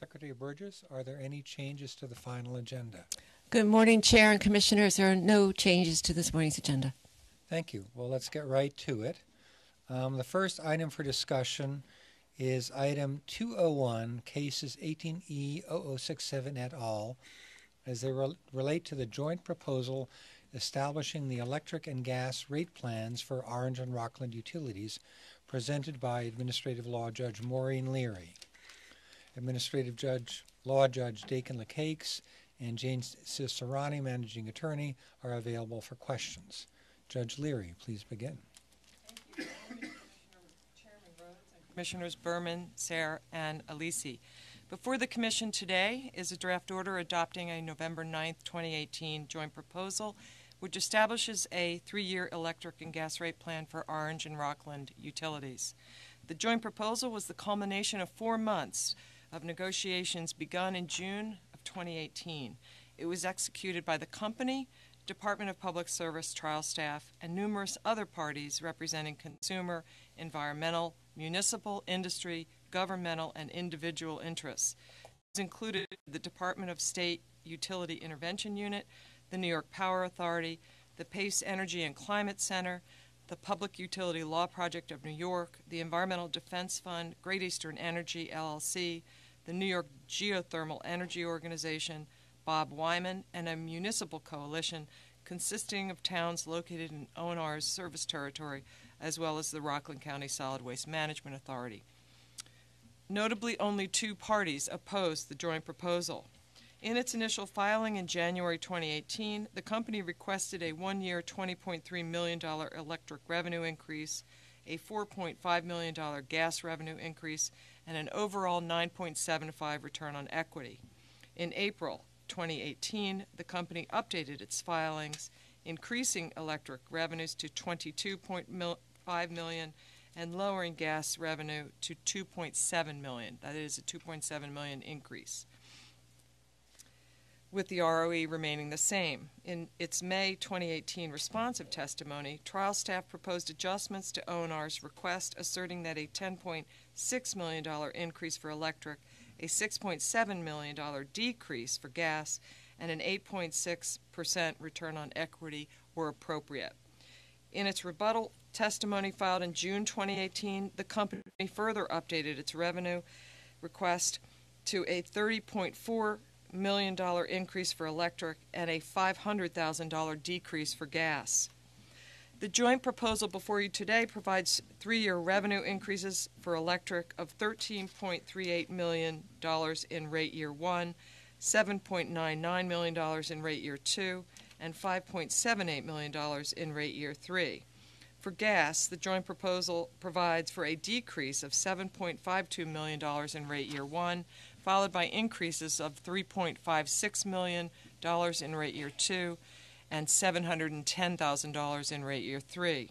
Secretary Burgess, are there any changes to the final agenda? Good morning, Chair and Commissioners. There are no changes to this morning's agenda. Thank you. Well, let's get right to it. The first item for discussion is item 201, cases 18E0067 et al., as they relate to the joint proposal establishing the electric and gas rate plans for Orange and Rockland utilities, presented by Administrative Law Judge Maureen Leary. Administrative Law Judge Dakin LeCakes and Jane Cicerani, Managing Attorney, are available for questions. Judge Leary, please begin. Thank you. Chairman Rhodes and Commissioners Berman, Sayre, and Alisi. Before the Commission today is a draft order adopting a November 9, 2018 joint proposal which establishes a 3-year electric and gas rate plan for Orange and Rockland utilities. The joint proposal was the culmination of 4 months of negotiations begun in June of 2018. It was executed by the company, Department of Public Service trial staff, and numerous other parties representing consumer, environmental, municipal, industry, governmental, and individual interests. These included the Department of State Utility Intervention Unit, the New York Power Authority, the Pace Energy and Climate Center, the Public Utility Law Project of New York, the Environmental Defense Fund, Great Eastern Energy, LLC, the New York Geothermal Energy Organization, Bob Wyman, and a municipal coalition consisting of towns located in ONR's service territory, as well as the Rockland County Solid Waste Management Authority. Notably, only 2 parties opposed the joint proposal. In its initial filing in January 2018, the company requested a 1-year $20.3 million electric revenue increase, a $4.5 million gas revenue increase, and an overall 9.75 return on equity. In April 2018, the company updated its filings, increasing electric revenues to $22.5 million and lowering gas revenue to $2.7 million. That is a $2.7 million increase, with the ROE remaining the same. In its May 2018 responsive testimony, trial staff proposed adjustments to ONR's request, asserting that a $10.6 million increase for electric, a $6.7 million decrease for gas, and an 8.6% return on equity were appropriate. In its rebuttal testimony filed in June 2018, the company further updated its revenue request to a $30.4 million increase for electric and a $500,000 decrease for gas. The joint proposal before you today provides 3-year revenue increases for electric of $13.38 million in rate year 1, $7.99 million in rate year 2, and $5.78 million in rate year 3. For gas, the joint proposal provides for a decrease of $7.52 million in rate year 1, followed by increases of $3.56 million in rate year 2 and $710,000 in rate year 3.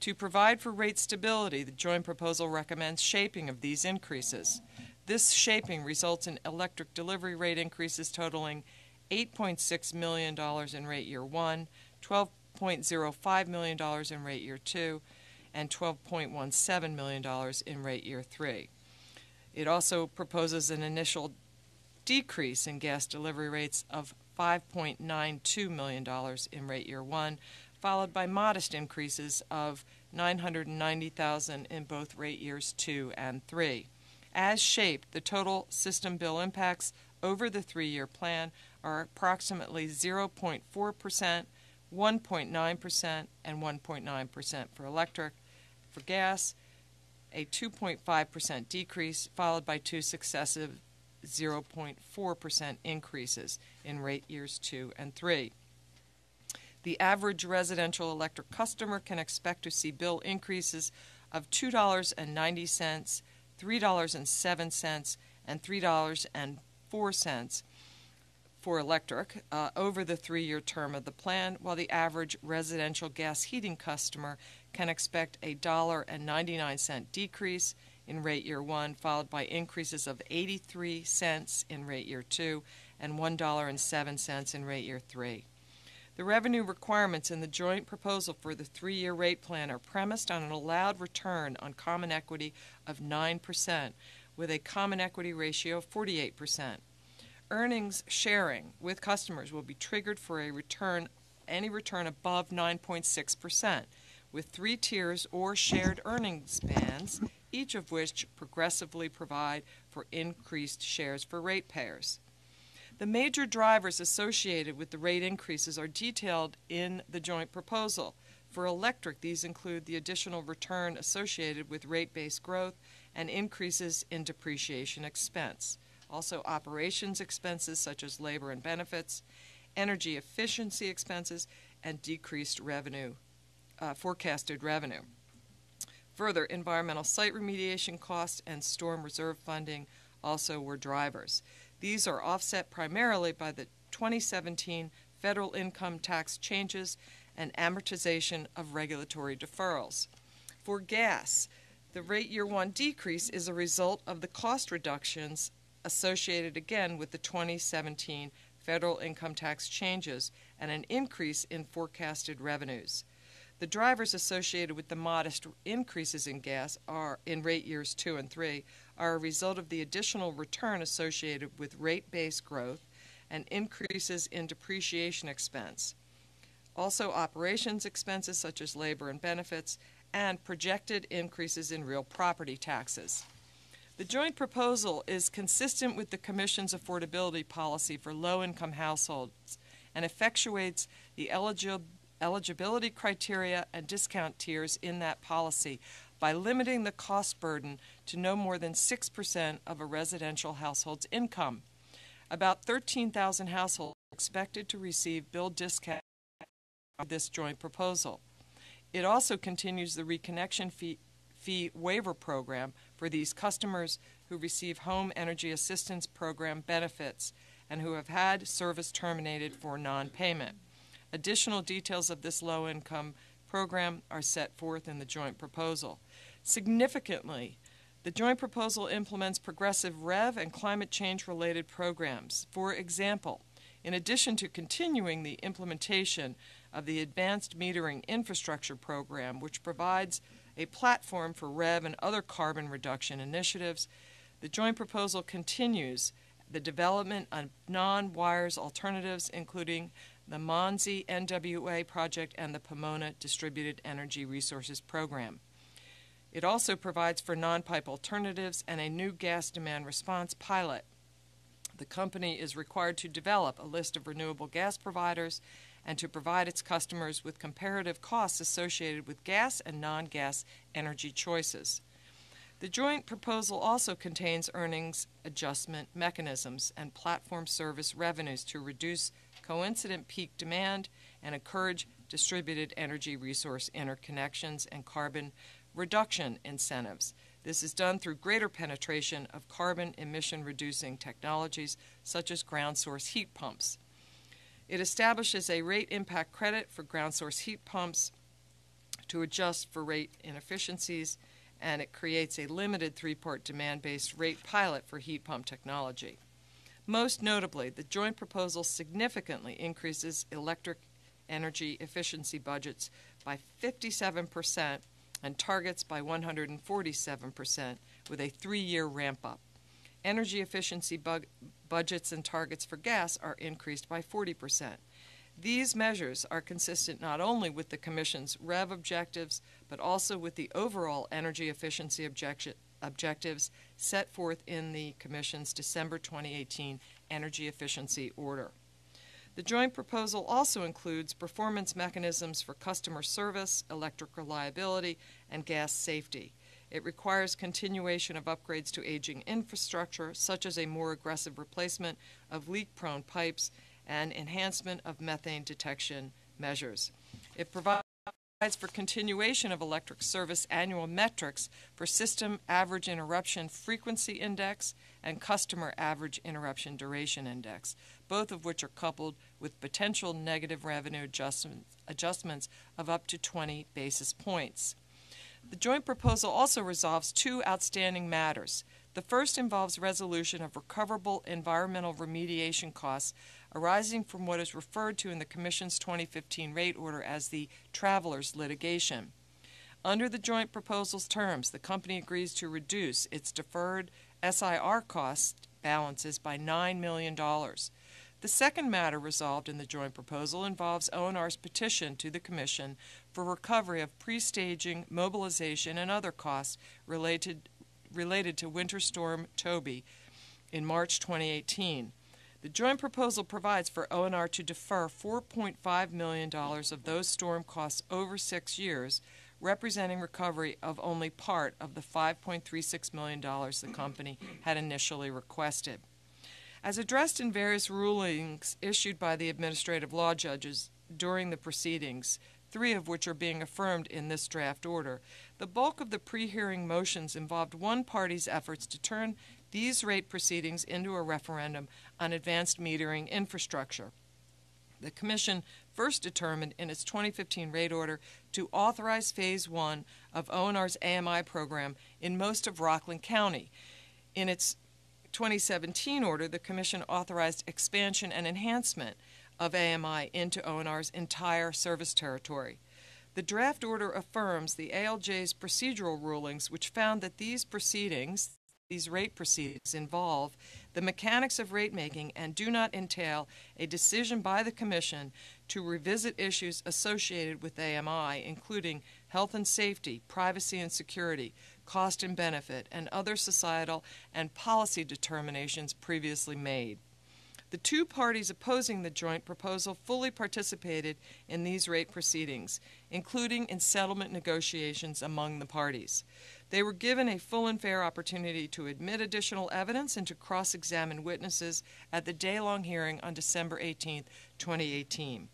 To provide for rate stability, the joint proposal recommends shaping of these increases. This shaping results in electric delivery rate increases totaling $8.6 million in rate year 1, $12.05 million in rate year 2, and $12.17 million in rate year 3. It also proposes an initial decrease in gas delivery rates of $5.92 million in rate year 1, followed by modest increases of $990,000 in both rate years 2 and 3. As shaped, the total system bill impacts over the 3-year plan are approximately 0.4%, 1.9%, and 1.9% for electric. For gas, a 2.5% decrease, followed by 2 successive 0.4% increases in rate years 2 and 3. The average residential electric customer can expect to see bill increases of $2.90, $3.07, and $3.04 for electric over the 3-year term of the plan, while the average residential gas heating customer can expect a $1.99 decrease in rate year 1, followed by increases of 83 cents in rate year 2 and $1.07 in rate year 3. The revenue requirements in the joint proposal for the 3-year rate plan are premised on an allowed return on common equity of 9%, with a common equity ratio of 48%. Earnings sharing with customers will be triggered for any return above 9.6%, with 3 tiers or shared earnings bands, each of which progressively provide for increased shares for ratepayers. The major drivers associated with the rate increases are detailed in the joint proposal. For electric, these include the additional return associated with rate-based growth and increases in depreciation expense. Also, operations expenses such as labor and benefits, energy efficiency expenses, and decreased forecasted revenue. Further, environmental site remediation costs and storm reserve funding also were drivers. These are offset primarily by the 2017 federal income tax changes and amortization of regulatory deferrals. For gas, the rate year 1 decrease is a result of the cost reductions associated again with the 2017 federal income tax changes and an increase in forecasted revenues. The drivers associated with the modest increases in gas in rate years 2 and 3 are a result of the additional return associated with rate-based growth and increases in depreciation expense. Also, operations expenses such as labor and benefits and projected increases in real property taxes. The joint proposal is consistent with the Commission's affordability policy for low-income households and effectuates the eligibility criteria and discount tiers in that policy by limiting the cost burden to no more than 6% of a residential household's income. About 13,000 households are expected to receive bill discount of this joint proposal. It also continues the reconnection fee waiver program for these customers who receive Home Energy Assistance Program benefits and who have had service terminated for non-payment. Additional details of this low-income program are set forth in the joint proposal. Significantly, the joint proposal implements progressive REV and climate change-related programs. For example, in addition to continuing the implementation of the Advanced Metering Infrastructure Program, which provides a platform for REV and other carbon reduction initiatives, the joint proposal continues the development of non-wires alternatives, including the Monzi NWA project and the Pomona Distributed Energy Resources Program. It also provides for non-pipe alternatives and a new gas demand response pilot. The company is required to develop a list of renewable gas providers and to provide its customers with comparative costs associated with gas and non-gas energy choices. The joint proposal also contains earnings adjustment mechanisms and platform service revenues to reduce coincident peak demand and encourage distributed energy resource interconnections and carbon reduction incentives. This is done through greater penetration of carbon emission-reducing technologies such as ground source heat pumps. It establishes a rate impact credit for ground source heat pumps to adjust for rate inefficiencies, and it creates a limited 3-part demand-based rate pilot for heat pump technology. Most notably, the joint proposal significantly increases electric energy efficiency budgets by 57% and targets by 147% with a 3-year ramp-up. Energy efficiency budgets and targets for gas are increased by 40%. These measures are consistent not only with the Commission's REV objectives, but also with the overall energy efficiency objectives set forth in the Commission's December 2018 Energy Efficiency Order. The joint proposal also includes performance mechanisms for customer service, electric reliability, and gas safety. It requires continuation of upgrades to aging infrastructure, such as a more aggressive replacement of leak-prone pipes and enhancement of methane detection measures. It provides for continuation of electric service annual metrics for System Average Interruption Frequency Index and Customer Average Interruption Duration Index, both of which are coupled with potential negative revenue adjustments of up to 20 basis points. The joint proposal also resolves 2 outstanding matters. The first involves resolution of recoverable environmental remediation costs arising from what is referred to in the Commission's 2015 rate order as the Travelers litigation. Under the joint proposal's terms, the company agrees to reduce its deferred SIR cost balances by $9 million. The second matter resolved in the joint proposal involves O&R's petition to the Commission for recovery of pre-staging, mobilization, and other costs related to Winter Storm Toby in March 2018. The joint proposal provides for O&R to defer $4.5 million of those storm costs over 6 years, representing recovery of only part of the $5.36 million the company had initially requested. As addressed in various rulings issued by the administrative law judges during the proceedings, 3 of which are being affirmed in this draft order, the bulk of the pre-hearing motions involved one party's efforts to turn these rate proceedings into a referendum on advanced metering infrastructure. The Commission first determined in its 2015 rate order to authorize Phase 1 of O&R's AMI program in most of Rockland County. In its 2017 order, the Commission authorized expansion and enhancement of AMI into O&R's entire service territory. The draft order affirms the ALJ's procedural rulings, which found that these rate proceedings involve the mechanics of rate making and do not entail a decision by the Commission to revisit issues associated with AMI, including health and safety, privacy and security, cost and benefit, and other societal and policy determinations previously made. The 2 parties opposing the joint proposal fully participated in these rate proceedings, including in settlement negotiations among the parties. They were given a full and fair opportunity to admit additional evidence and to cross-examine witnesses at the day-long hearing on December 18, 2018.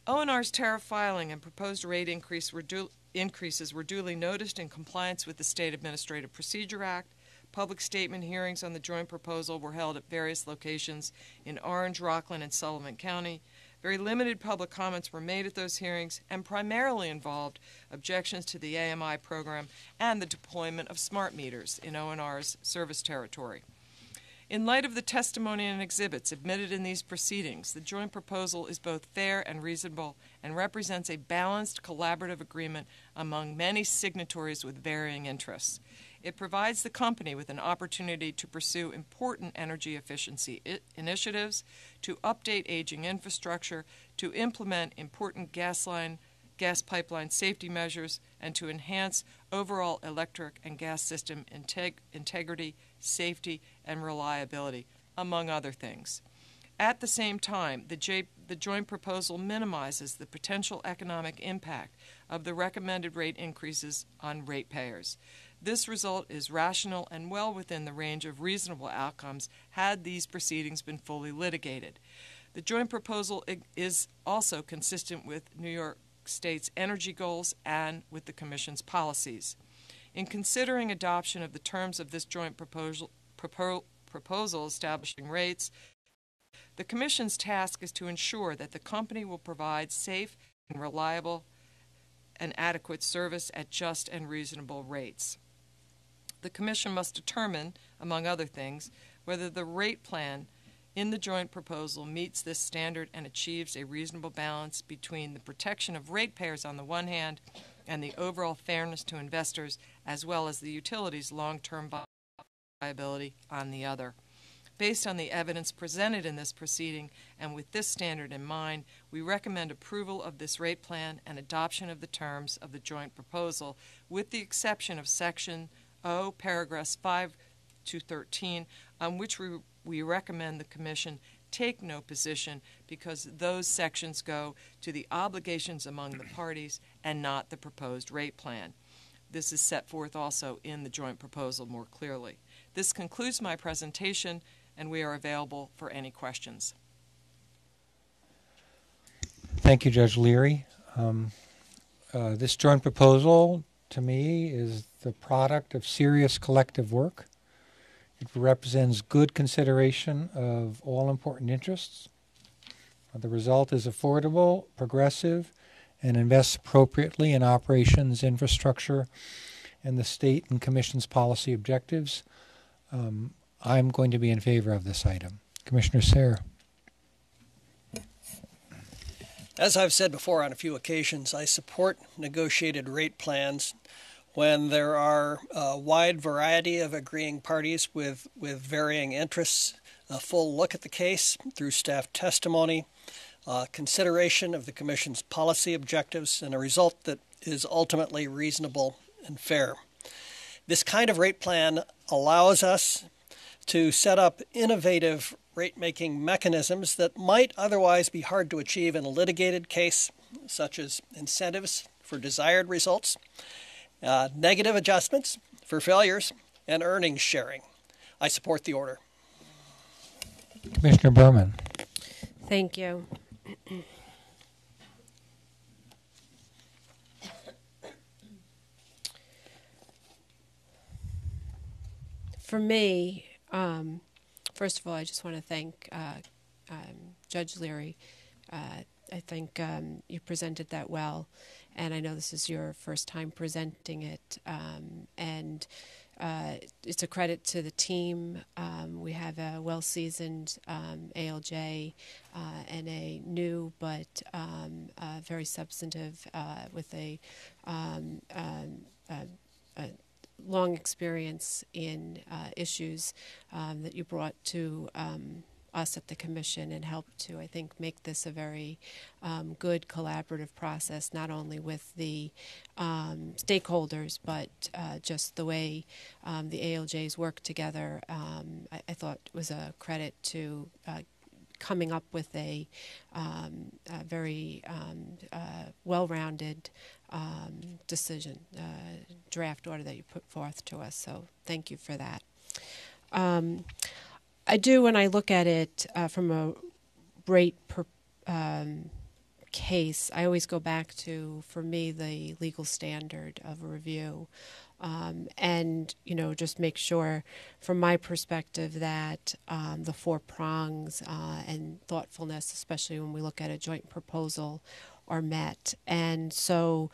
O&R's tariff filing and proposed rate increases were duly noticed in compliance with the State Administrative Procedure Act. Public statement hearings on the joint proposal were held at various locations in Orange, Rockland, and Sullivan County. Very limited public comments were made at those hearings and primarily involved objections to the AMI program and the deployment of smart meters in O&R's service territory. In light of the testimony and exhibits admitted in these proceedings, the joint proposal is both fair and reasonable and represents a balanced, collaborative agreement among many signatories with varying interests. It provides the company with an opportunity to pursue important energy efficiency initiatives, to update aging infrastructure, to implement important gas pipeline safety measures, and to enhance overall electric and gas system integrity, safety, and reliability, among other things. At the same time, the joint proposal minimizes the potential economic impact of the recommended rate increases on ratepayers. This result is rational and well within the range of reasonable outcomes had these proceedings been fully litigated. The joint proposal is also consistent with New York State's energy goals and with the Commission's policies. In considering adoption of the terms of this joint proposal establishing rates, the Commission's task is to ensure that the company will provide safe and reliable and adequate service at just and reasonable rates. The Commission must determine, among other things, whether the rate plan in the joint proposal meets this standard and achieves a reasonable balance between the protection of ratepayers on the one hand and the overall fairness to investors, as well as the utility's long-term viability on the other. Based on the evidence presented in this proceeding and with this standard in mind, we recommend approval of this rate plan and adoption of the terms of the joint proposal, with the exception of Section O, paragraphs 5 to 13, on which we recommend the Commission take no position because those sections go to the obligations among the parties and not the proposed rate plan. This is set forth also in the joint proposal more clearly. This concludes my presentation, and we are available for any questions. Thank you, Judge Leary. This joint proposal, to me, is the product of serious collective work. It represents good consideration of all important interests. The result is affordable, progressive, and invests appropriately in operations, infrastructure, and the state and Commission's policy objectives. I'm going to be in favor of this item. Commissioner Sayre. As I've said before on a few occasions, I support negotiated rate plans when there are a wide variety of agreeing parties with varying interests, a full look at the case through staff testimony, consideration of the Commission's policy objectives, and a result that is ultimately reasonable and fair. This kind of rate plan allows us to set up innovative rate-making mechanisms that might otherwise be hard to achieve in a litigated case, such as incentives for desired results, negative adjustments for failures, and earnings sharing. I support the order. Commissioner Berman. Thank you. For me, first of all, I just want to thank Judge Leary. I think you presented that well, and I know this is your first time presenting it, and it's a credit to the team. We have a well-seasoned ALJ and a new but very substantive with a long experience in issues that you brought to us at the Commission and helped to, I think, make this a very good collaborative process, not only with the stakeholders, but just the way the ALJs work together. I thought it was a credit to coming up with a very well-rounded decision, draft order that you put forth to us. So thank you for that. I do, when I look at it from a rate per case, I always go back to, for me, the legal standard of a review. And, you know, just make sure, from my perspective, that the four prongs and thoughtfulness, especially when we look at a joint proposal, are met. And so,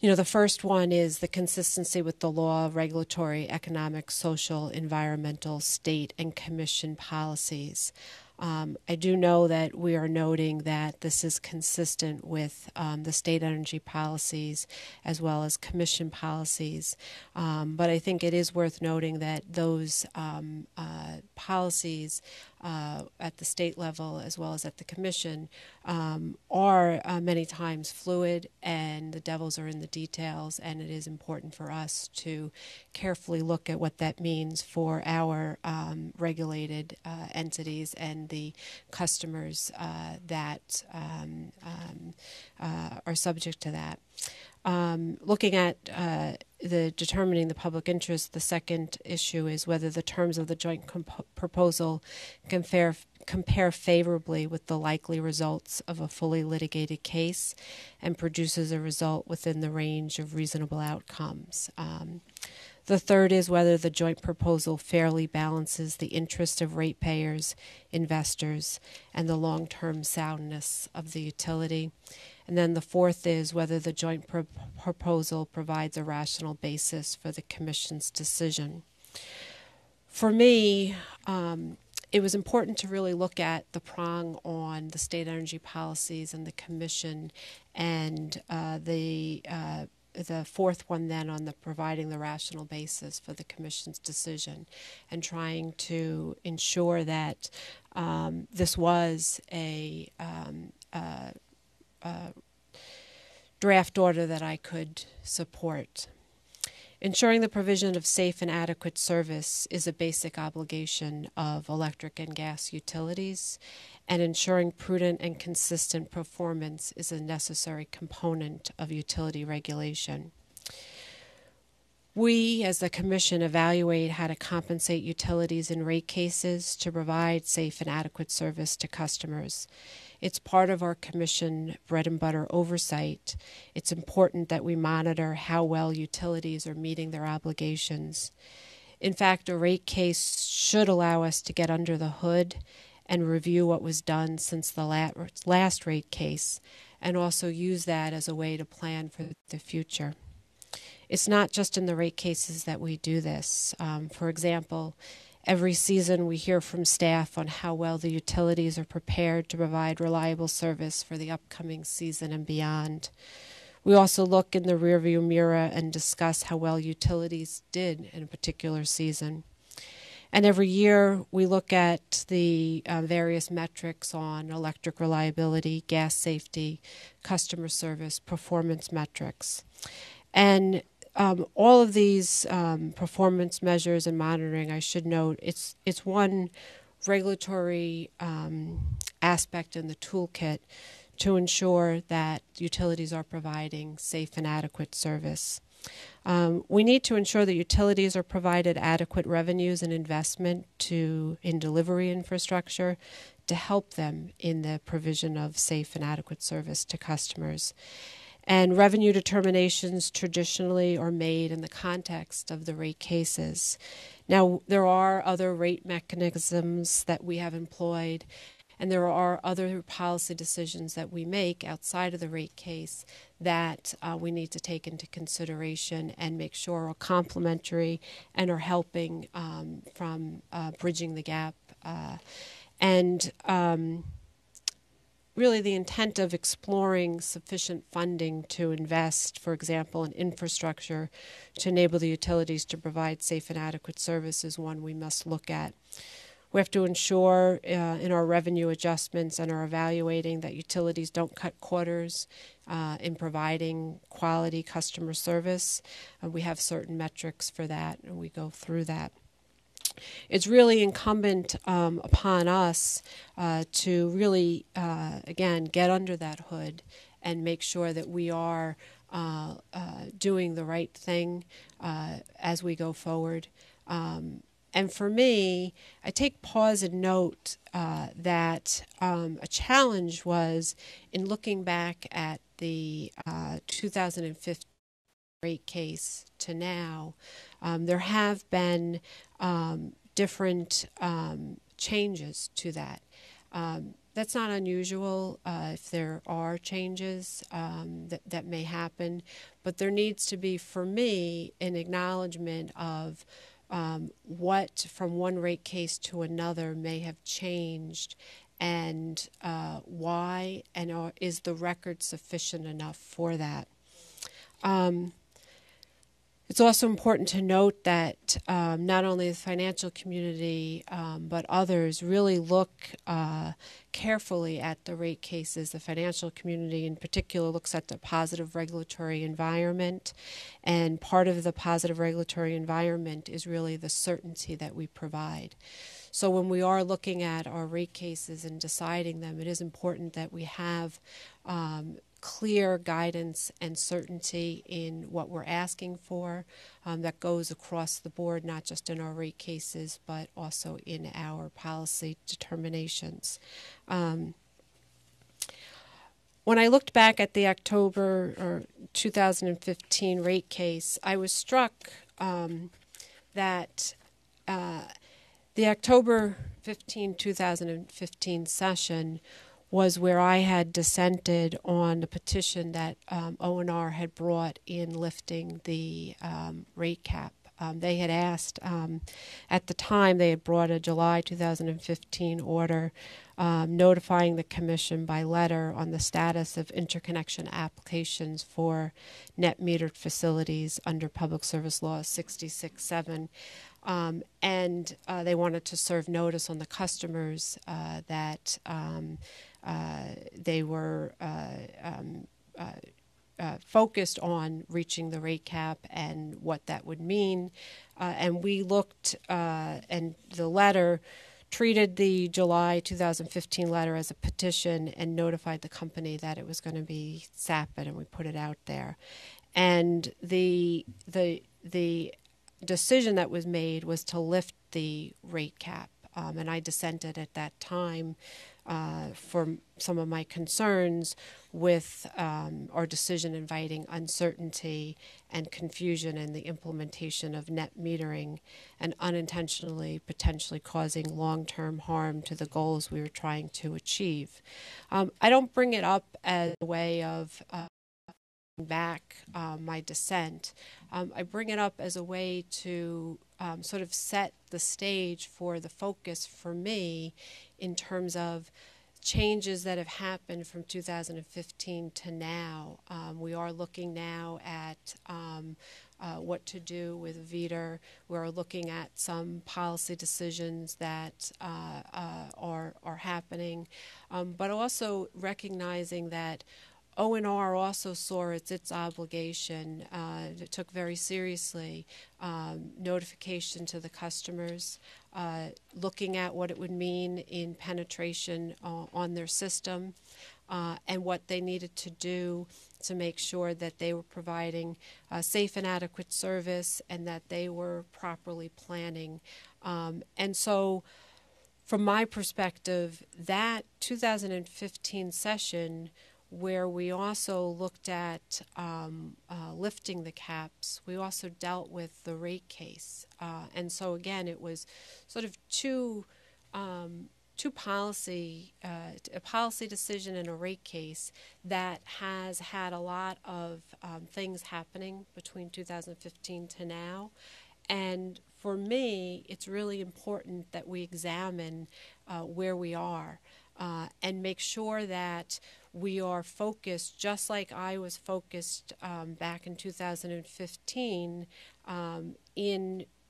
you know, the first one is the consistency with the law, regulatory, economic, social, environmental, state, and commission policies. I do know that we are noting that this is consistent with the state energy policies as well as commission policies. But I think it is worth noting that those policies at the state level as well as at the commission are many times fluid, and the devils are in the details, and it is important for us to carefully look at what that means for our regulated entities and the customers that are subject to that. Looking at the determining the public interest, the second issue is whether the terms of the joint proposal compare favorably with the likely results of a fully litigated case and produces a result within the range of reasonable outcomes. The third is whether the joint proposal fairly balances the interest of ratepayers, investors, and the long-term soundness of the utility. And then the fourth is whether the joint proposal provides a rational basis for the Commission's decision. For me, it was important to really look at the prong on the state energy policies and the Commission, and the fourth one then on the providing the rational basis for the Commission's decision, and trying to ensure that this was a draft order that I could support. Ensuring the provision of safe and adequate service is a basic obligation of electric and gas utilities, and ensuring prudent and consistent performance is a necessary component of utility regulation. We, as the Commission, evaluate how to compensate utilities in rate cases to provide safe and adequate service to customers. It's part of our Commission bread and butter oversight. It's important that we monitor how well utilities are meeting their obligations. In fact, a rate case should allow us to get under the hood and review what was done since the last rate case, and also use that as a way to plan for the future. It's not just in the rate cases that we do this. For example, every season we hear from staff on how well the utilities are prepared to provide reliable service for the upcoming season and beyond. We also look in the rearview mirror and discuss how well utilities did in a particular season. And every year we look at the various metrics on electric reliability, gas safety, customer service, performance metrics. And all of these performance measures and monitoring, I should note, it's one regulatory aspect in the toolkit to ensure that utilities are providing safe and adequate service. We need to ensure that utilities are provided adequate revenues and investment in delivery infrastructure to help them in the provision of safe and adequate service to customers. And revenue determinations traditionally are made in the context of the rate cases. Now, there are other rate mechanisms that we have employed, and there are other policy decisions that we make outside of the rate case that we need to take into consideration and make sure are complementary and are helping from bridging the gap. Really the intent of exploring sufficient funding to invest, for example, in infrastructure to enable the utilities to provide safe and adequate service is one we must look at. We have to ensure in our revenue adjustments and our evaluating that utilities don't cut corners in providing quality customer service. We have certain metrics for that, and we go through that. It's really incumbent upon us to really, again, get under that hood and make sure that we are doing the right thing as we go forward. And for me, I take pause and note that a challenge was in looking back at the 2015 rate case to now, there have been different changes to that. That's not unusual if there are changes that may happen, but there needs to be, for me, an acknowledgement of what from one rate case to another may have changed and why, and is the record sufficient enough for that. It's also important to note that not only the financial community but others really look carefully at the rate cases. The financial community in particular looks at the positive regulatory environment, and part of the positive regulatory environment is really the certainty that we provide. So when we are looking at our rate cases and deciding them, it is important that we have clear guidance and certainty in what we're asking for that goes across the board, not just in our rate cases, but also in our policy determinations. When I looked back at the October 2015 rate case, I was struck that the October 2015 session was where I had dissented on the petition that O&R had brought in lifting the rate cap. They had asked, at the time, they had brought a July 2015 order notifying the Commission by letter on the status of interconnection applications for net metered facilities under Public Service Law 66-7. And they wanted to serve notice on the customers that they were focused on reaching the rate cap and what that would mean. And we looked, and the letter treated the July 2015 letter as a petition and notified the company that it was going to be SAPID, and we put it out there. And the decision that was made was to lift the rate cap, and I dissented at that time for some of my concerns with our decision inviting uncertainty and confusion in the implementation of net metering and unintentionally potentially causing long-term harm to the goals we were trying to achieve. I don't bring it up as a way of back my dissent. I bring it up as a way to sort of set the stage for the focus for me in terms of changes that have happened from 2015 to now. We are looking now at what to do with VETR. We're looking at some policy decisions that are happening, but also recognizing that O&R also saw its obligation. It took very seriously notification to the customers, looking at what it would mean in penetration on their system, and what they needed to do to make sure that they were providing safe and adequate service and that they were properly planning. And so, from my perspective, that 2015 session, where we also looked at lifting the caps, we also dealt with the rate case. And so again, it was sort of a policy decision and a rate case that has had a lot of things happening between 2015 to now. And for me, it's really important that we examine where we are and make sure that we are focused, just like I was focused back in 2015,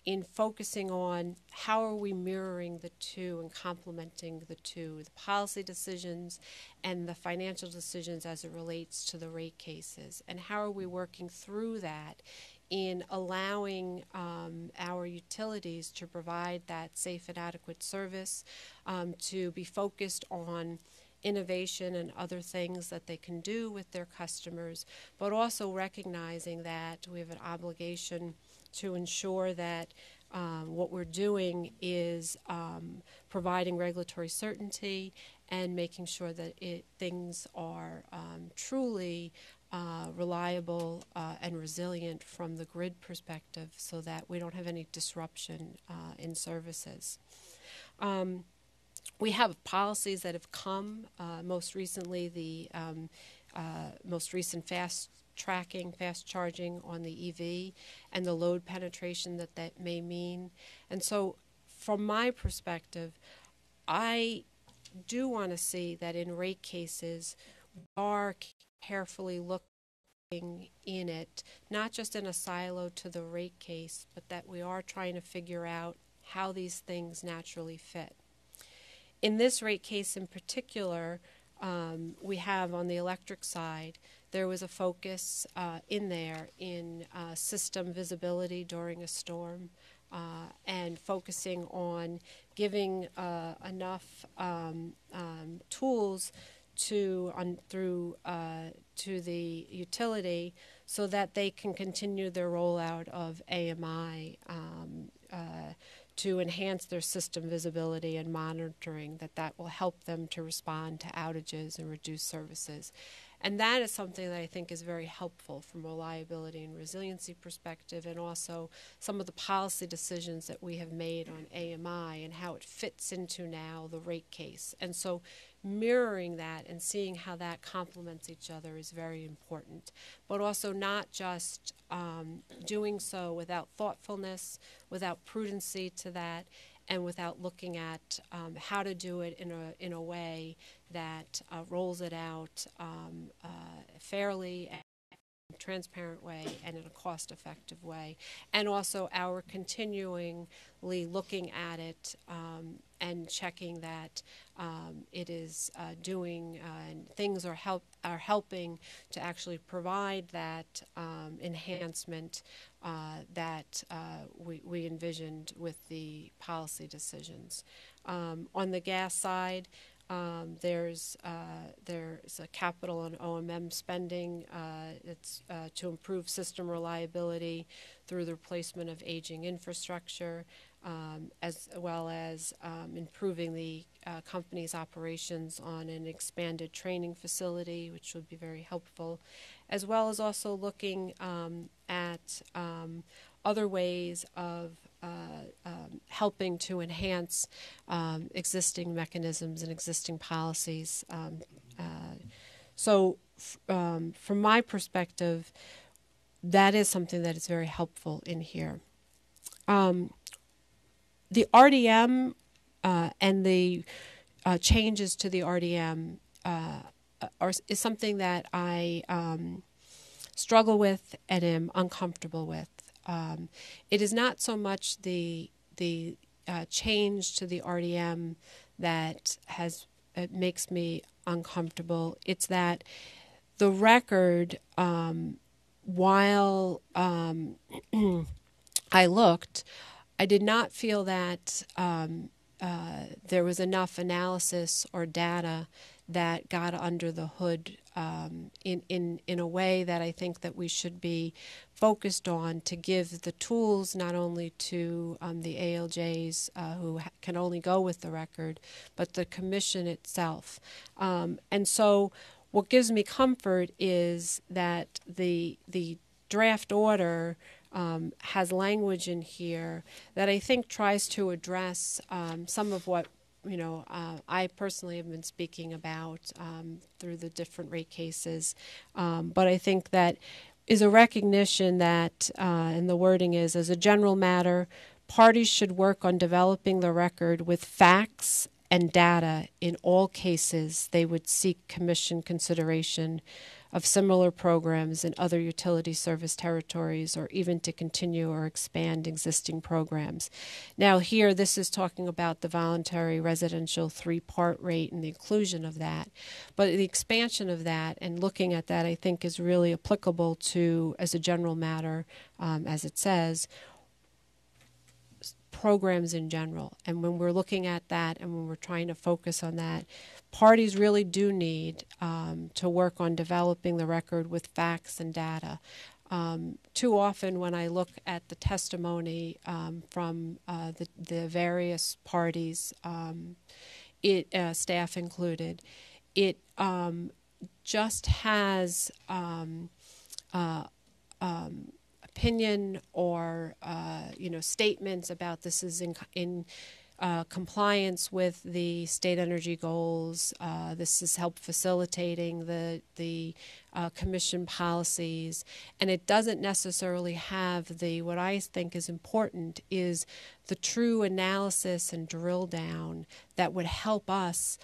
in focusing on how are we mirroring the two and complementing the two, the policy decisions and the financial decisions as it relates to the rate cases, and how are we working through that in allowing our utilities to provide that safe and adequate service, to be focused on innovation and other things that they can do with their customers, but also recognizing that we have an obligation to ensure that what we're doing is providing regulatory certainty and making sure that things are truly reliable and resilient from the grid perspective, so that we don't have any disruption in services. We have policies that have come, most recently the most recent fast charging on the EV, and the load penetration that may mean. And so from my perspective, I do want to see that in rate cases we are carefully looking in it, not just in a silo to the rate case, but that we are trying to figure out how these things naturally fit. In this rate case in particular, we have on the electric side, there was a focus in system visibility during a storm, and focusing on giving enough tools to the utility so that they can continue their rollout of AMI to enhance their system visibility and monitoring, that will help them to respond to outages and reduce services. And that is something that I think is very helpful from a reliability and resiliency perspective, and also some of the policy decisions that we have made on AMI and how it fits into now the rate case. And so mirroring that and seeing how that complements each other is very important, but also not just doing so without thoughtfulness, without prudency to that, and without looking at how to do it in a way that rolls it out fairly and transparent way and in a cost-effective way, and also our continually looking at it and checking that it is doing and things are helping to actually provide that enhancement that we envisioned with the policy decisions. On the gas side, there's a capital and O&M spending. It's to improve system reliability through the replacement of aging infrastructure, as well as improving the company's operations on an expanded training facility, which would be very helpful, as well as also looking at other ways of helping to enhance existing mechanisms and existing policies. So from my perspective, that is something that is very helpful in here. The RDM and the changes to the RDM is something that I struggle with and am uncomfortable with. It is not so much the change to the RDM that makes me uncomfortable. It's that the record, while I looked, I did not feel that there was enough analysis or data that got under the hood in a way that I think that we should be focused on to give the tools not only to the ALJs who can only go with the record, but the commission itself. And so what gives me comfort is that the draft order has language in here that I think tries to address some of what I personally have been speaking about through the different rate cases. But I think that is a recognition that, and the wording is, as a general matter, parties should work on developing the record with facts and data in all cases they would seek commission consideration of similar programs in other utility service territories, or even to continue or expand existing programs. Now here, this is talking about the voluntary residential 3-part rate and the inclusion of that. But the expansion of that and looking at that, I think, is really applicable to, as a general matter, as it says, programs in general. And when we're looking at that and when we're trying to focus on that, parties really do need to work on developing the record with facts and data. Too often when I look at the testimony from the various parties, staff included, it just has opinion or statements about this is in compliance with the state energy goals. This has helped facilitating the commission policies, and it doesn't necessarily have what I think is important is the true analysis and drill down that would help us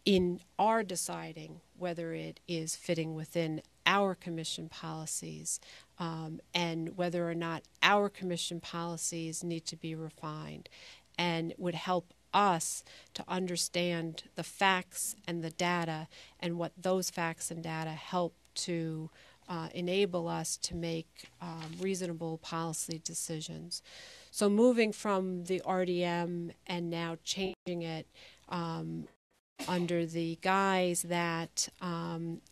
in our deciding whether it is fitting within our commission policies and whether or not our commission policies need to be refined, and would help us to understand the facts and the data and what those facts and data help to enable us to make reasonable policy decisions. So moving from the RDM and now changing it under the guise that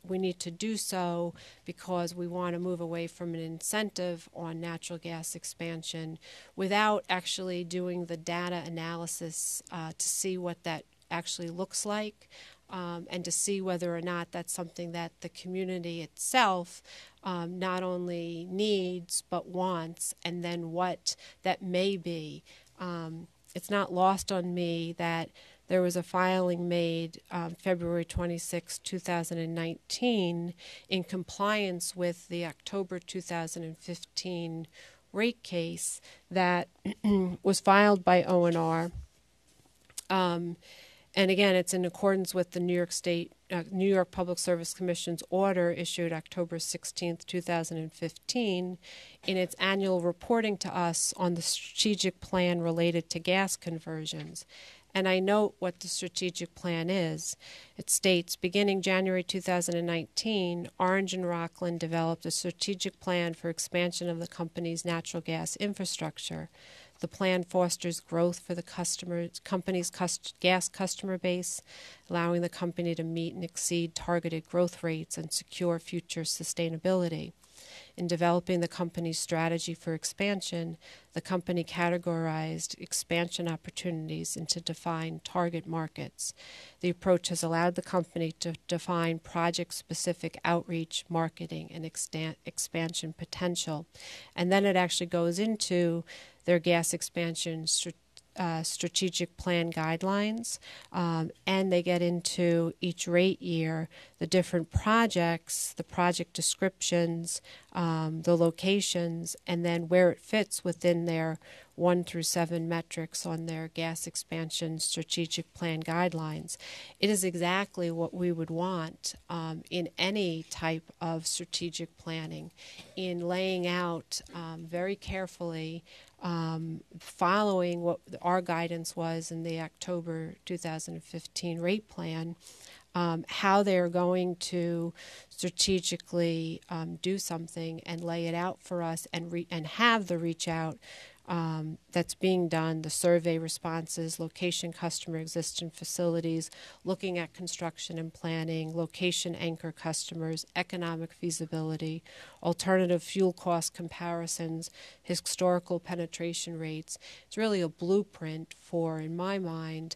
we need to do so because we want to move away from an incentive on natural gas expansion without actually doing the data analysis to see what that actually looks like and to see whether or not that's something that the community itself not only needs but wants, and then what that may be. It's not lost on me that there was a filing made February 26, 2019 in compliance with the October 2015 rate case that was filed by O&R. And again, it's in accordance with the New York Public Service Commission's order issued October 16, 2015 in its annual reporting to us on the strategic plan related to gas conversions. And I note what the strategic plan is. It states, beginning January 2019, Orange and Rockland developed a strategic plan for expansion of the company's natural gas infrastructure. The plan fosters growth for the company's gas customer base, allowing the company to meet and exceed targeted growth rates and secure future sustainability. In developing the company's strategy for expansion, the company categorized expansion opportunities into defined target markets. The approach has allowed the company to define project-specific outreach, marketing, and expansion potential. And then it actually goes into their gas expansion strategic plan guidelines, and they get into each rate year, the different projects, the project descriptions, the locations, and then where it fits within their 1 through 7 metrics on their gas expansion strategic plan guidelines. It is exactly what we would want in any type of strategic planning, in laying out very carefully, following what our guidance was in the October 2015 rate plan, how they're going to strategically do something and lay it out for us, and have the reach out that's being done, the survey responses, location, customer, existing facilities, looking at construction and planning, location anchor customers, economic feasibility, alternative fuel cost comparisons, historical penetration rates. It's really a blueprint for, in my mind,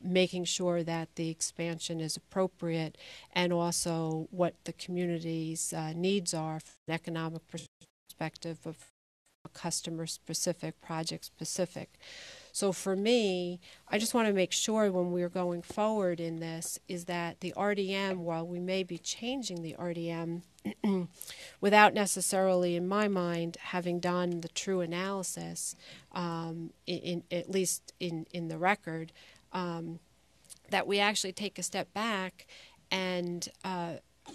making sure that the expansion is appropriate, and also what the community's needs are from an economic perspective, of customer specific, project specific. So for me, I just want to make sure when we're going forward in this is that the RDM, while we may be changing the RDM without necessarily, in my mind, having done the true analysis, at least in the record, that we actually take a step back and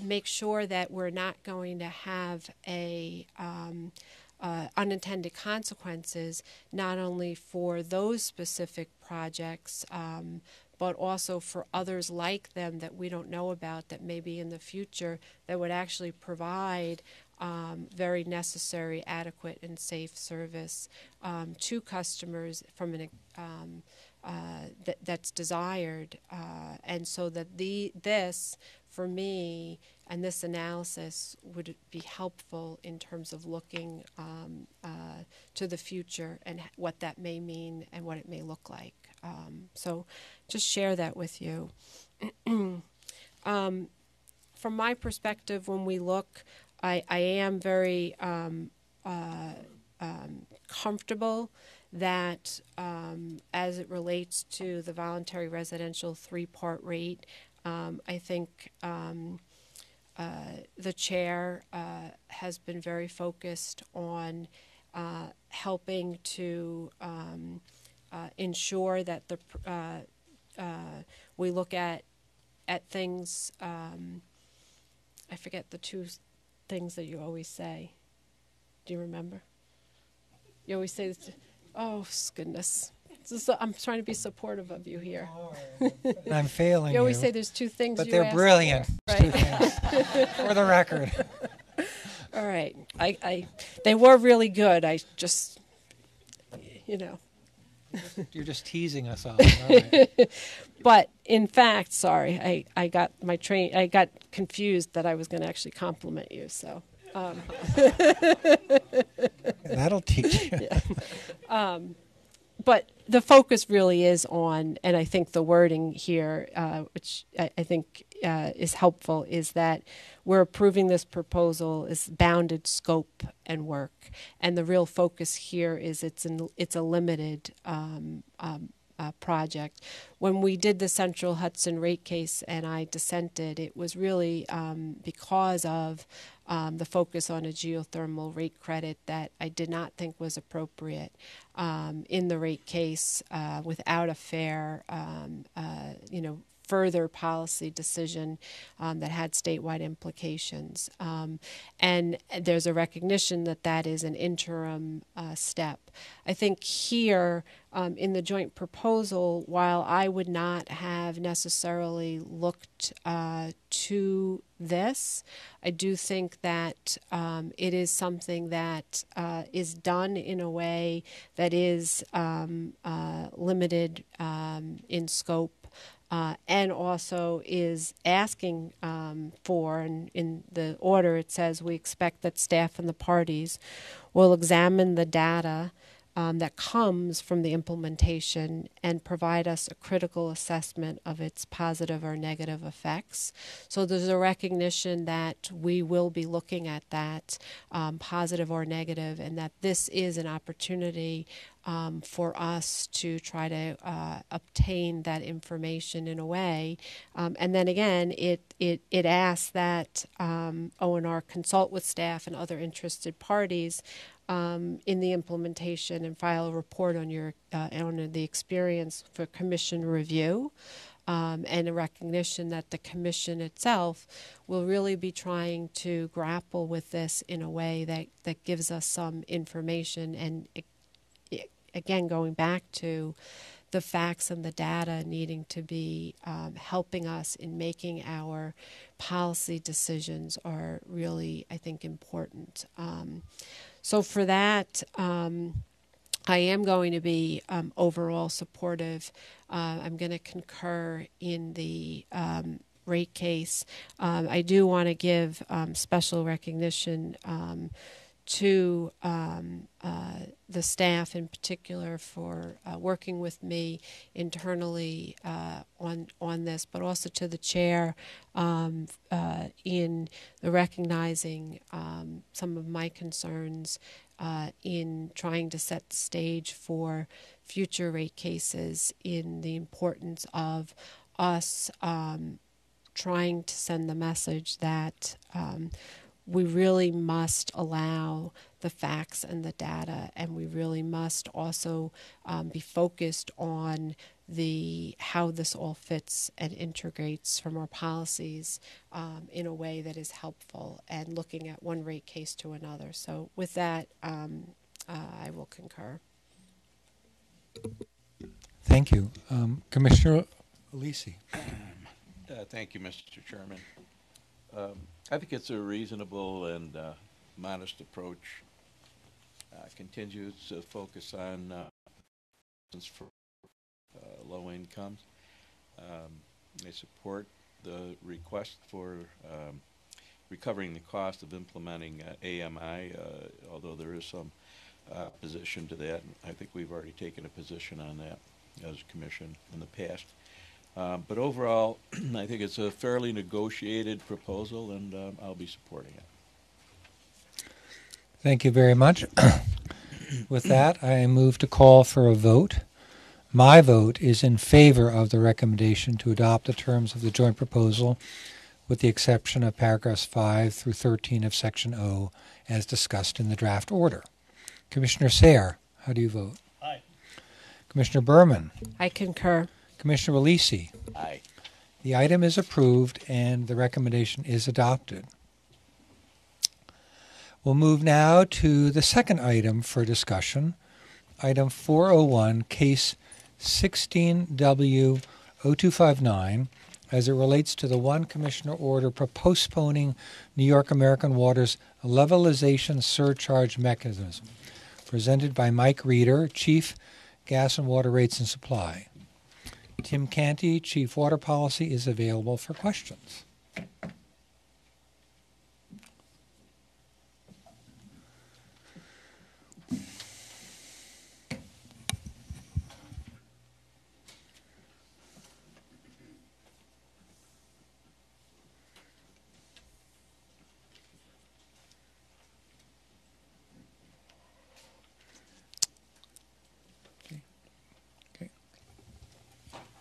make sure that we're not going to have unintended consequences, not only for those specific projects, but also for others like them that we don't know about, that may be in the future, that would actually provide very necessary, adequate, and safe service to customers from an that's desired, and so that this, for me, and this analysis would be helpful in terms of looking to the future and what that may mean and what it may look like. So just share that with you. From my perspective, when we look, I am very comfortable that as it relates to the voluntary residential 3-part rate, I think the chair has been very focused on helping to ensure that we look at things. I forget the 2 things that you always say. Do you remember? You always say this. Oh, goodness. I'm trying to be supportive of you here. I'm failing you. You always say there's 2 things but you they're ask brilliant. for, right? 2 things. For the record. All right. They were really good. I just, You're just teasing us all. All right. But in fact, sorry, I got I got confused that I was going to actually compliment you. So. That'll teach you. Yeah. But the focus really is on, and I think the wording here, which I think is helpful, is that we're approving this proposal is bounded scope and work, and the real focus here is it's a limited project. When we did the Central Hudson rate case and I dissented, it was really because of the focus on a geothermal rate credit that I did not think was appropriate in the rate case without a fair, further policy decision that had statewide implications. And there's a recognition that that is an interim step. I think here in the joint proposal, while I would not have necessarily looked to this, I do think that it is something that is done in a way that is limited in scope. And also is asking for, and in the order it says, we expect that staff and the parties will examine the data that comes from the implementation and provide us a critical assessment of its positive or negative effects. So there's a recognition that we will be looking at that, positive or negative, and that this is an opportunity for us to try to obtain that information in a way. And then again, it asks that O&R consult with staff and other interested parties in the implementation and file a report on on the experience for commission review. And a recognition that the commission itself will really be trying to grapple with this in a way that gives us some information. And again, going back to the facts and the data needing to be helping us in making our policy decisions are really, I think, important. So for that, I am going to be overall supportive. I'm going to concur in the rate case. I do want to give special recognition to the staff in particular for working with me internally on this, but also to the chair in the recognizing some of my concerns in trying to set the stage for future rate cases, in the importance of us trying to send the message that we really must allow the facts and the data, and we really must also be focused on how this all fits and integrates from our policies in a way that is helpful, and looking at one rate case to another. So with that, I will concur. Thank you. Commissioner Alisi. Thank you, Mr. Chairman. I think it's a reasonable and modest approach. Continues to focus on for low incomes. They support the request for recovering the cost of implementing AMI, although there is some opposition to that. I think we've already taken a position on that as a commission in the past. But overall, I think it's a fairly negotiated proposal, and I'll be supporting it. Thank you very much. With that, I move to call for a vote. My vote is in favor of the recommendation to adopt the terms of the joint proposal, with the exception of paragraphs 5 through 13 of Section O, as discussed in the draft order. Commissioner Sayre, how do you vote? Aye. Commissioner Berman? I concur. Commissioner Alisi? Aye. The item is approved and the recommendation is adopted. We'll move now to the second item for discussion, item 401, case 16W0259, as it relates to the one commissioner order postponing New York American Water's levelization surcharge mechanism, presented by Mike Reeder, Chief Gas and Water Rates and Supply. Tim Canty, Chief Water Policy, is available for questions.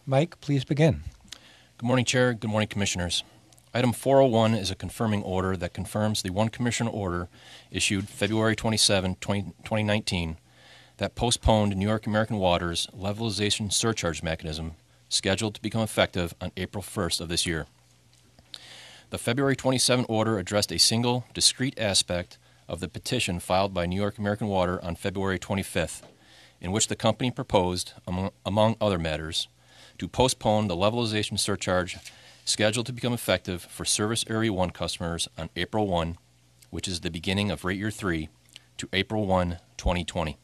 Mike, please begin. Good morning, Chair. Good morning, Commissioners. Item 401 is a confirming order that confirms the one commissioner order issued February 27, 2019 that postponed New York American Water's levelization surcharge mechanism, scheduled to become effective on April 1st of this year. The February 27 order addressed a single, discrete aspect of the petition filed by New York American Water on February 25th, in which the company proposed, among other matters, to postpone the levelization surcharge scheduled to become effective for Service Area 1 customers on April 1, which is the beginning of Rate Year 3, to April 1, 2020.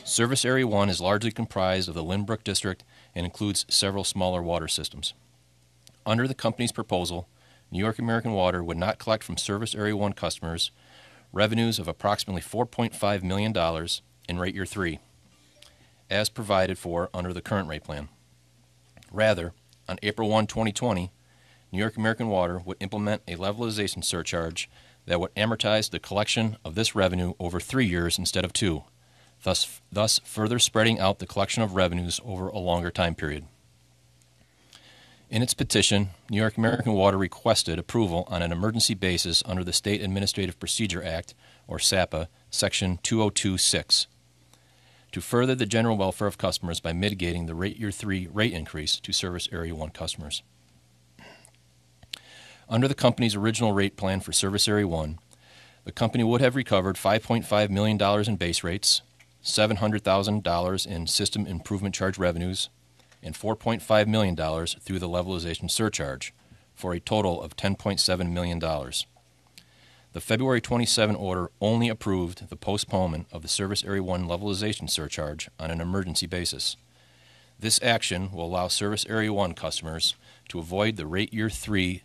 Service Area 1 is largely comprised of the Lynbrook District and includes several smaller water systems. Under the company's proposal, New York American Water would not collect from Service Area 1 customers revenues of approximately $4.5 million in Rate Year 3, as provided for under the current rate plan. Rather, on April 1, 2020, New York American Water would implement a levelization surcharge that would amortize the collection of this revenue over 3 years instead of 2, thus further spreading out the collection of revenues over a longer time period. In its petition, New York American Water requested approval on an emergency basis under the State Administrative Procedure Act, or SAPA, Section 2026, to further the general welfare of customers by mitigating the Rate Year 3 rate increase to Service Area 1 customers. Under the company's original rate plan for Service Area 1, the company would have recovered $5.5 million in base rates, $700,000 in system improvement charge revenues, and $4.5 million through the levelization surcharge, for a total of $10.7 million. The February 27 order only approved the postponement of the Service Area 1 levelization surcharge on an emergency basis. This action will allow Service Area 1 customers to avoid in Rate Year 3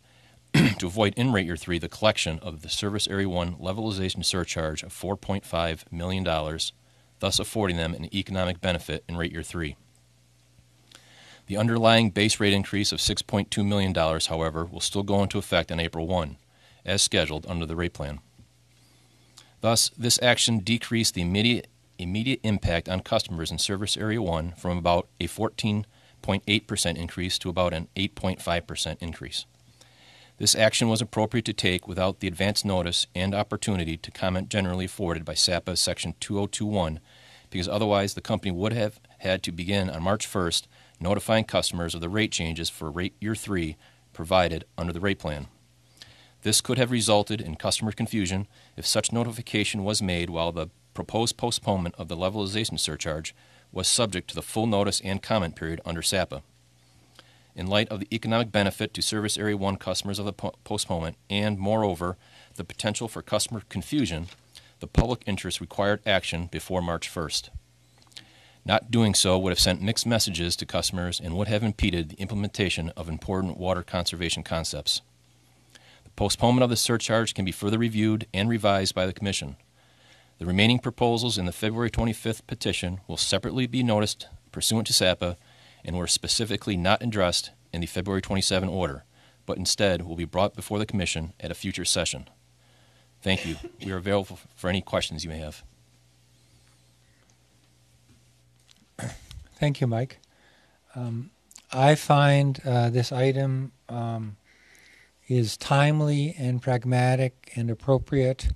the collection of the Service Area 1 levelization surcharge of $4.5 million, thus affording them an economic benefit in Rate Year 3. The underlying base rate increase of $6.2 million, however, will still go into effect on April 1, as scheduled under the rate plan. Thus, this action decreased the immediate impact on customers in Service Area 1 from about a 14.8% increase to about an 8.5% increase. This action was appropriate to take without the advance notice and opportunity to comment generally afforded by SAPA Section 2021, because otherwise the company would have had to begin on March 1st notifying customers of the rate changes for Rate Year 3 provided under the rate plan. This could have resulted in customer confusion if such notification was made while the proposed postponement of the levelization surcharge was subject to the full notice and comment period under SAPA. In light of the economic benefit to Service Area 1 customers of the postponement and, moreover, the potential for customer confusion, the public interest required action before March 1st. Not doing so would have sent mixed messages to customers and would have impeded the implementation of important water conservation concepts. The postponement of the surcharge can be further reviewed and revised by the Commission. The remaining proposals in the February 25th petition will separately be noticed pursuant to SAPA and were specifically not addressed in the February 27 order, but instead will be brought before the Commission at a future session. Thank you. We are available for any questions you may have. Thank you, Mike. I find this item is timely and pragmatic and appropriate,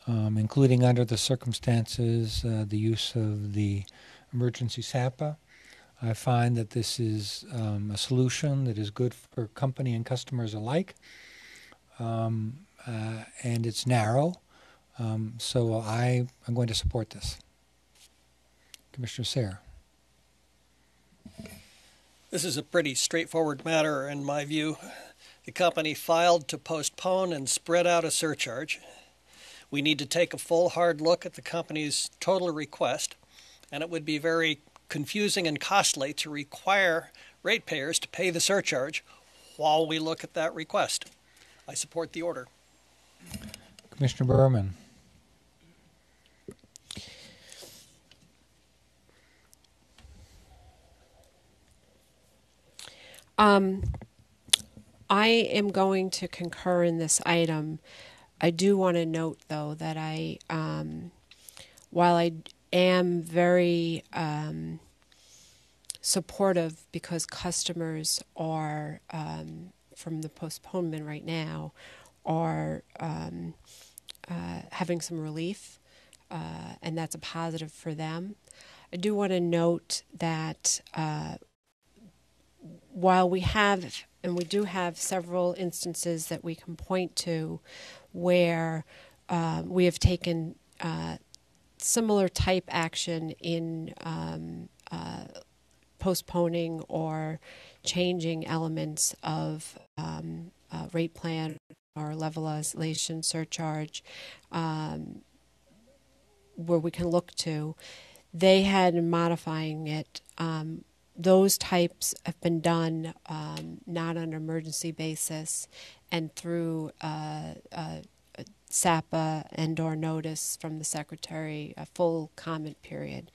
including under the circumstances, the use of the emergency SAPA. I find that this is a solution that is good for company and customers alike, and it's narrow, so I am going to support this. Commissioner Sayre. This is a pretty straightforward matter in my view. The company filed to postpone and spread out a surcharge. We need to take a full hard look at the company's total request, and it would be very confusing and costly to require ratepayers to pay the surcharge while we look at that request. I support the order. Commissioner Berman. I am going to concur in this item. I do want to note, though, that while I am very supportive because customers are, from the postponement right now, are having some relief, and that's a positive for them. I do want to note that while we have, and we do have several instances that we can point to where we have taken similar type action in postponing or changing elements of rate plan or levelization surcharge, where we can look to, they had in modifying it. Those types have been done not on an emergency basis and through SAPA and/or notice from the Secretary, a full comment period.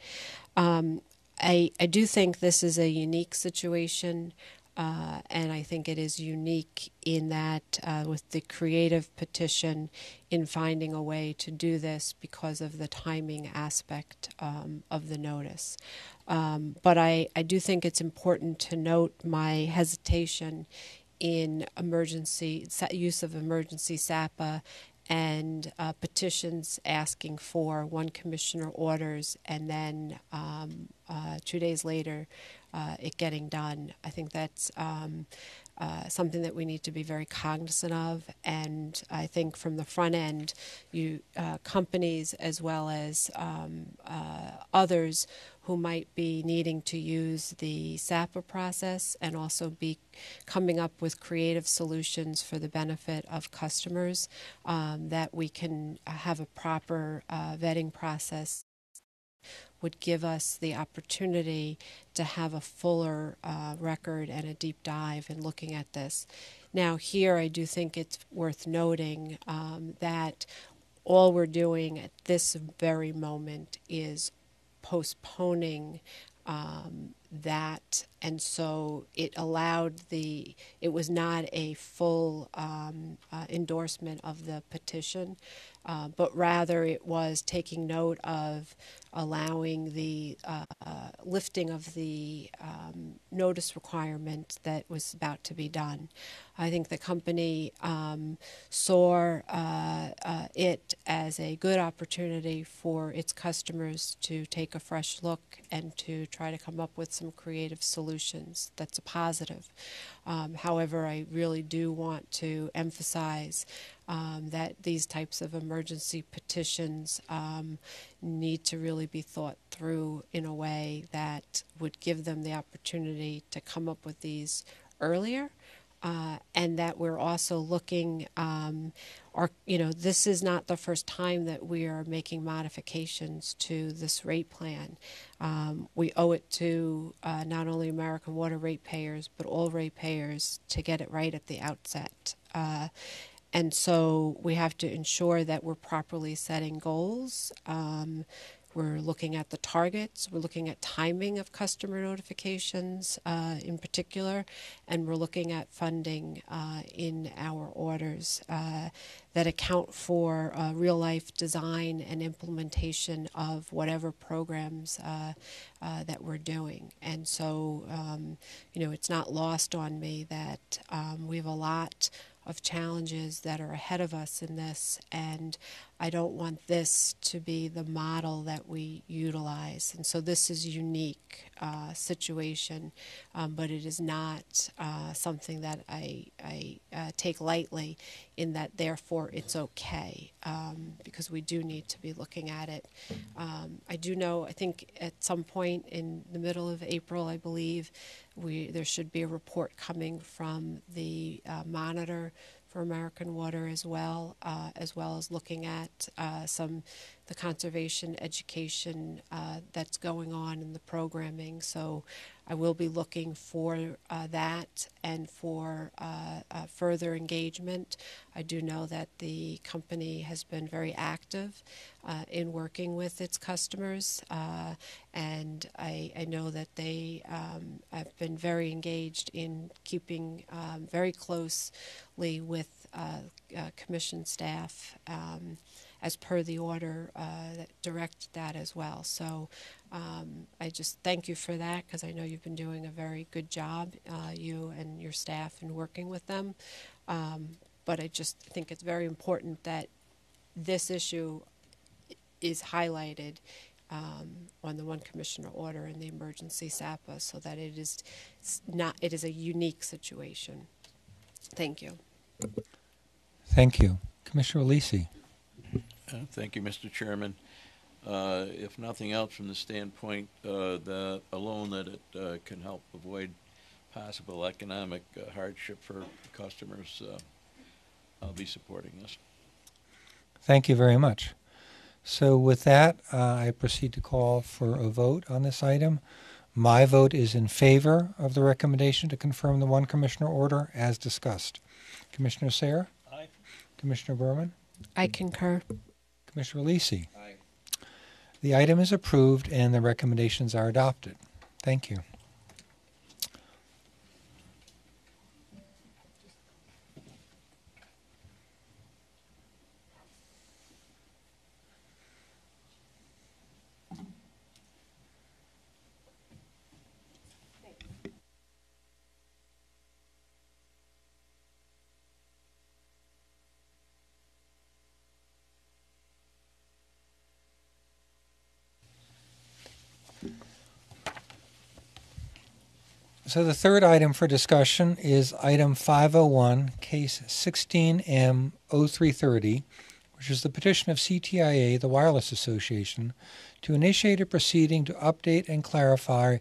I do think this is a unique situation. And I think it is unique in that with the creative petition in finding a way to do this because of the timing aspect of the notice. But I do think it's important to note my hesitation in use of emergency SAPA and petitions asking for one commissioner orders and then 2 days later it getting done. I think that's something that we need to be very cognizant of, and I think from the front end, companies as well as others who might be needing to use the SAPA process and also be coming up with creative solutions for the benefit of customers, that we can have a proper vetting process would give us the opportunity to have a fuller record and a deep dive in looking at this. Now, here I do think it's worth noting that all we're doing at this very moment is postponing that, and so it was not a full endorsement of the petition, but rather it was taking note of allowing the lifting of the notice requirement that was about to be done. I think the company saw it as a good opportunity for its customers to take a fresh look and to try to come up with some creative solutions. That's a positive. However, I really do want to emphasize that these types of emergency petitions need to really be thought through in a way that would give them the opportunity to come up with these earlier, and that we're also looking, this is not the first time that we are making modifications to this rate plan. We owe it to not only American Water ratepayers, but all ratepayers to get it right at the outset. And so we have to ensure that we're properly setting goals. We're looking at the targets. We're looking at timing of customer notifications in particular, and we're looking at funding in our orders that account for real-life design and implementation of whatever programs that we're doing. And so, it's not lost on me that we have a lot of challenges that are ahead of us in this, and I don't want this to be the model that we utilize. And so this is a unique situation, but it is not something that I take lightly, in that therefore it's okay, because we do need to be looking at it. I do know, I think at some point in the middle of April, I believe, there should be a report coming from the monitor for American Water as well as looking at the conservation education that's going on in the programming. So I will be looking for that and for further engagement. I do know that the company has been very active in working with its customers, and I know that they have been very engaged in keeping very closely with commission staff as per the order that directed that as well. So I just thank you for that, because I know you've been doing a very good job, you and your staff, in working with them. But I just think it's very important that this issue is highlighted on the one commissioner order and the emergency SAPA, so that it is a unique situation. Thank you. Thank you. Commissioner Lisi. Thank you, Mr. Chairman. If nothing else, from the standpoint that it can help avoid possible economic hardship for customers, I'll be supporting this. Thank you very much. So with that, I proceed to call for a vote on this item. My vote is in favor of the recommendation to confirm the one commissioner order as discussed. Commissioner Sayre? Aye. Commissioner Berman? I concur. Commissioner Lisi? Aye. The item is approved and the recommendations are adopted. Thank you. So the third item for discussion is item 501, case 16M0330, which is the petition of CTIA, the Wireless Association, to initiate a proceeding to update and clarify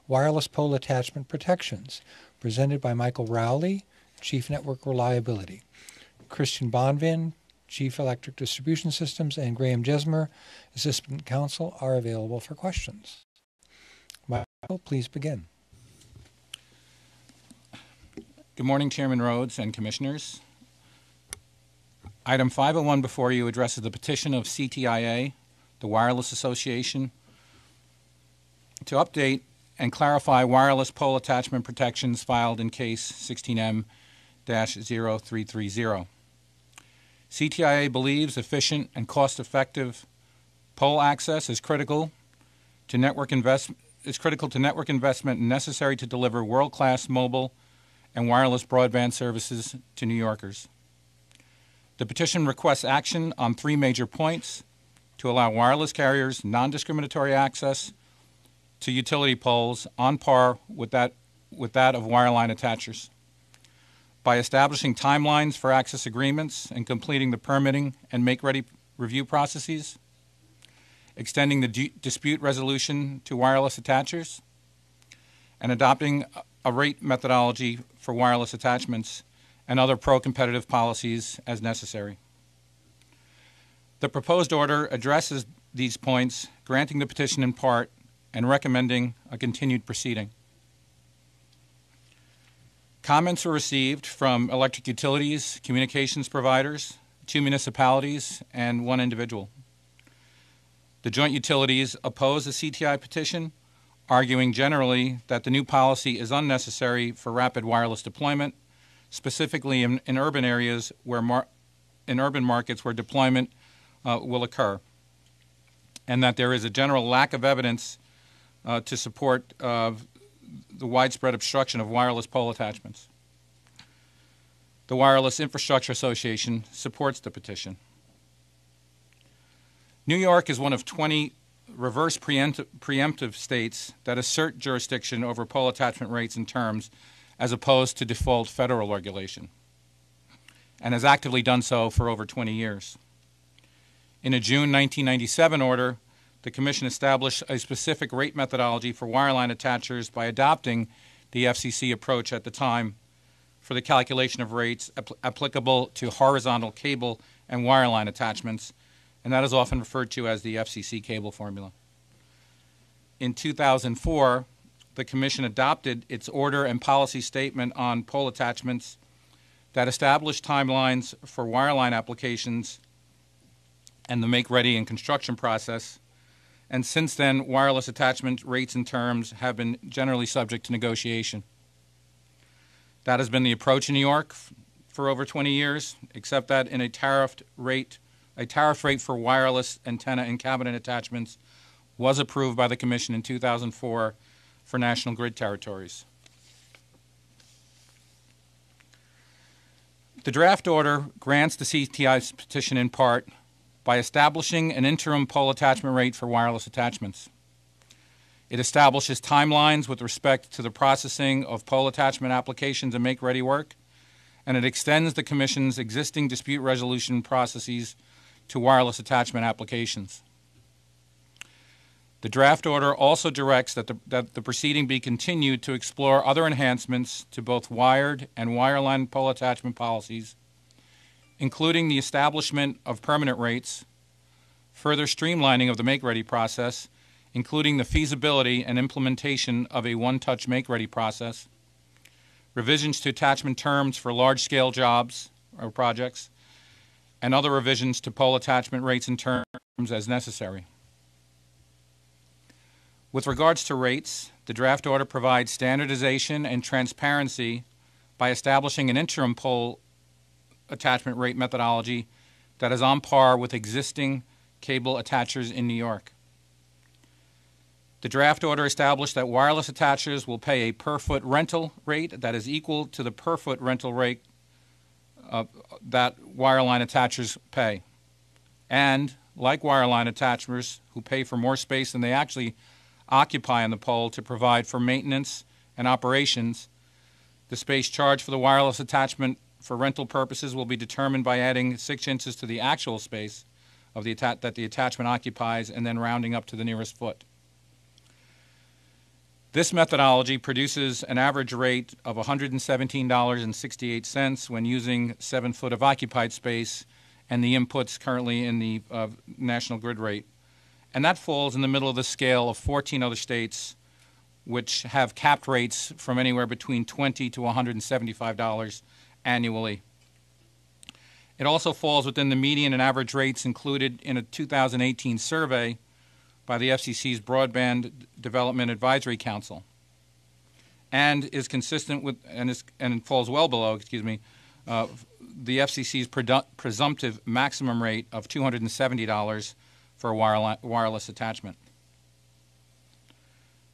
wireless pole attachment protections, presented by Michael Rowley, Chief Network Reliability. Christian Bonvin, Chief Electric Distribution Systems, and Graham Jesmer, Assistant Counsel, are available for questions. Michael, please begin. Good morning, Chairman Rhodes and Commissioners. Item 501 before you addresses the petition of CTIA, the Wireless Association, to update and clarify wireless pole attachment protections filed in case 16M-0330. CTIA believes efficient and cost-effective pole access is critical to network investment and necessary to deliver world-class mobile and wireless broadband services to New Yorkers. The petition requests action on three major points: to allow wireless carriers non-discriminatory access to utility poles on par with that of wireline attachers, by establishing timelines for access agreements and completing the permitting and make-ready review processes, extending the dispute resolution to wireless attachers, and adopting a rate methodology for wireless attachments and other pro-competitive policies as necessary. The proposed order addresses these points, granting the petition in part and recommending a continued proceeding. Comments were received from electric utilities, communications providers, 2 municipalities, and 1 individual. The joint utilities oppose the CTI petition, arguing generally that the new policy is unnecessary for rapid wireless deployment, specifically in urban areas in urban markets where deployment will occur, and that there is a general lack of evidence to support the widespread obstruction of wireless pole attachments. The Wireless Infrastructure Association supports the petition. New York is one of 20 reverse preemptive states that assert jurisdiction over pole attachment rates and terms as opposed to default federal regulation, and has actively done so for over 20 years. In a June 1997 order, the Commission established a specific rate methodology for wireline attachers by adopting the FCC approach at the time for the calculation of rates applicable to horizontal cable and wireline attachments, and that is often referred to as the FCC cable formula. In 2004, the Commission adopted its order and policy statement on pole attachments that established timelines for wireline applications and the make-ready and construction process. And since then, wireless attachment rates and terms have been generally subject to negotiation. That has been the approach in New York for over 20 years, except that in a tariff rate for wireless antenna and cabinet attachments was approved by the Commission in 2004 for national grid territories. The draft order grants the CTI's petition in part by establishing an interim pole attachment rate for wireless attachments. It establishes timelines with respect to the processing of pole attachment applications and make-ready work, and it extends the Commission's existing dispute resolution processes to wireless attachment applications. The draft order also directs that the proceeding be continued to explore other enhancements to both wired and wireline pole attachment policies, including the establishment of permanent rates, further streamlining of the make-ready process, including the feasibility and implementation of a one-touch make-ready process, revisions to attachment terms for large-scale jobs or projects, and other revisions to pole attachment rates and terms as necessary. With regards to rates, the draft order provides standardization and transparency by establishing an interim pole attachment rate methodology that is on par with existing cable attachers in New York. The draft order established that wireless attachers will pay a per-foot rental rate that is equal to the per-foot rental rate that wireline attachers pay. And, like wireline attachers who pay for more space than they actually occupy on the pole to provide for maintenance and operations, the space charged for the wireless attachment for rental purposes will be determined by adding 6 inches to the actual space of that the attachment occupies and then rounding up to the nearest foot. This methodology produces an average rate of $117.68 when using 7 foot of occupied space and the inputs currently in the national grid rate. And that falls in the middle of the scale of 14 other states which have capped rates from anywhere between $20 to $175 annually. It also falls within the median and average rates included in a 2018 survey by the FCC's Broadband Development Advisory Council, and is consistent with and falls well below, the FCC's presumptive maximum rate of $270 for a wireless attachment.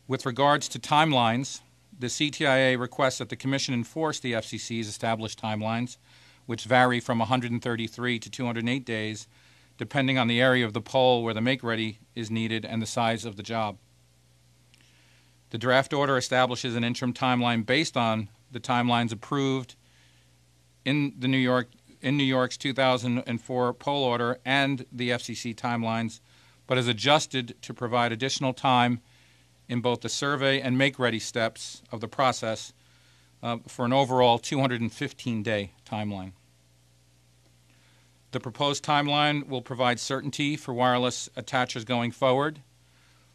With regards to timelines, the CTIA requests that the Commission enforce the FCC's established timelines, which vary from 133 to 208 days, depending on the area of the pole where the make-ready is needed and the size of the job. The draft order establishes an interim timeline based on the timelines approved in New York's 2004 pole order and the FCC timelines, but is adjusted to provide additional time in both the survey and make-ready steps of the process for an overall 215-day timeline. The proposed timeline will provide certainty for wireless attachers going forward,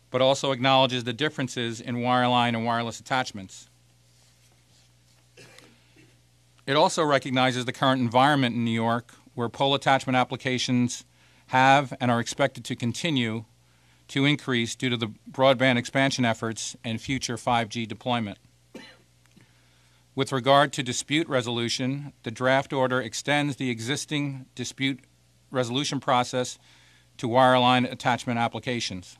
but also acknowledges the differences in wireline and wireless attachments. It also recognizes the current environment in New York, where pole attachment applications have and are expected to continue to increase due to the broadband expansion efforts and future 5G deployment. With regard to dispute resolution, the draft order extends the existing dispute resolution process to wireline attachment applications.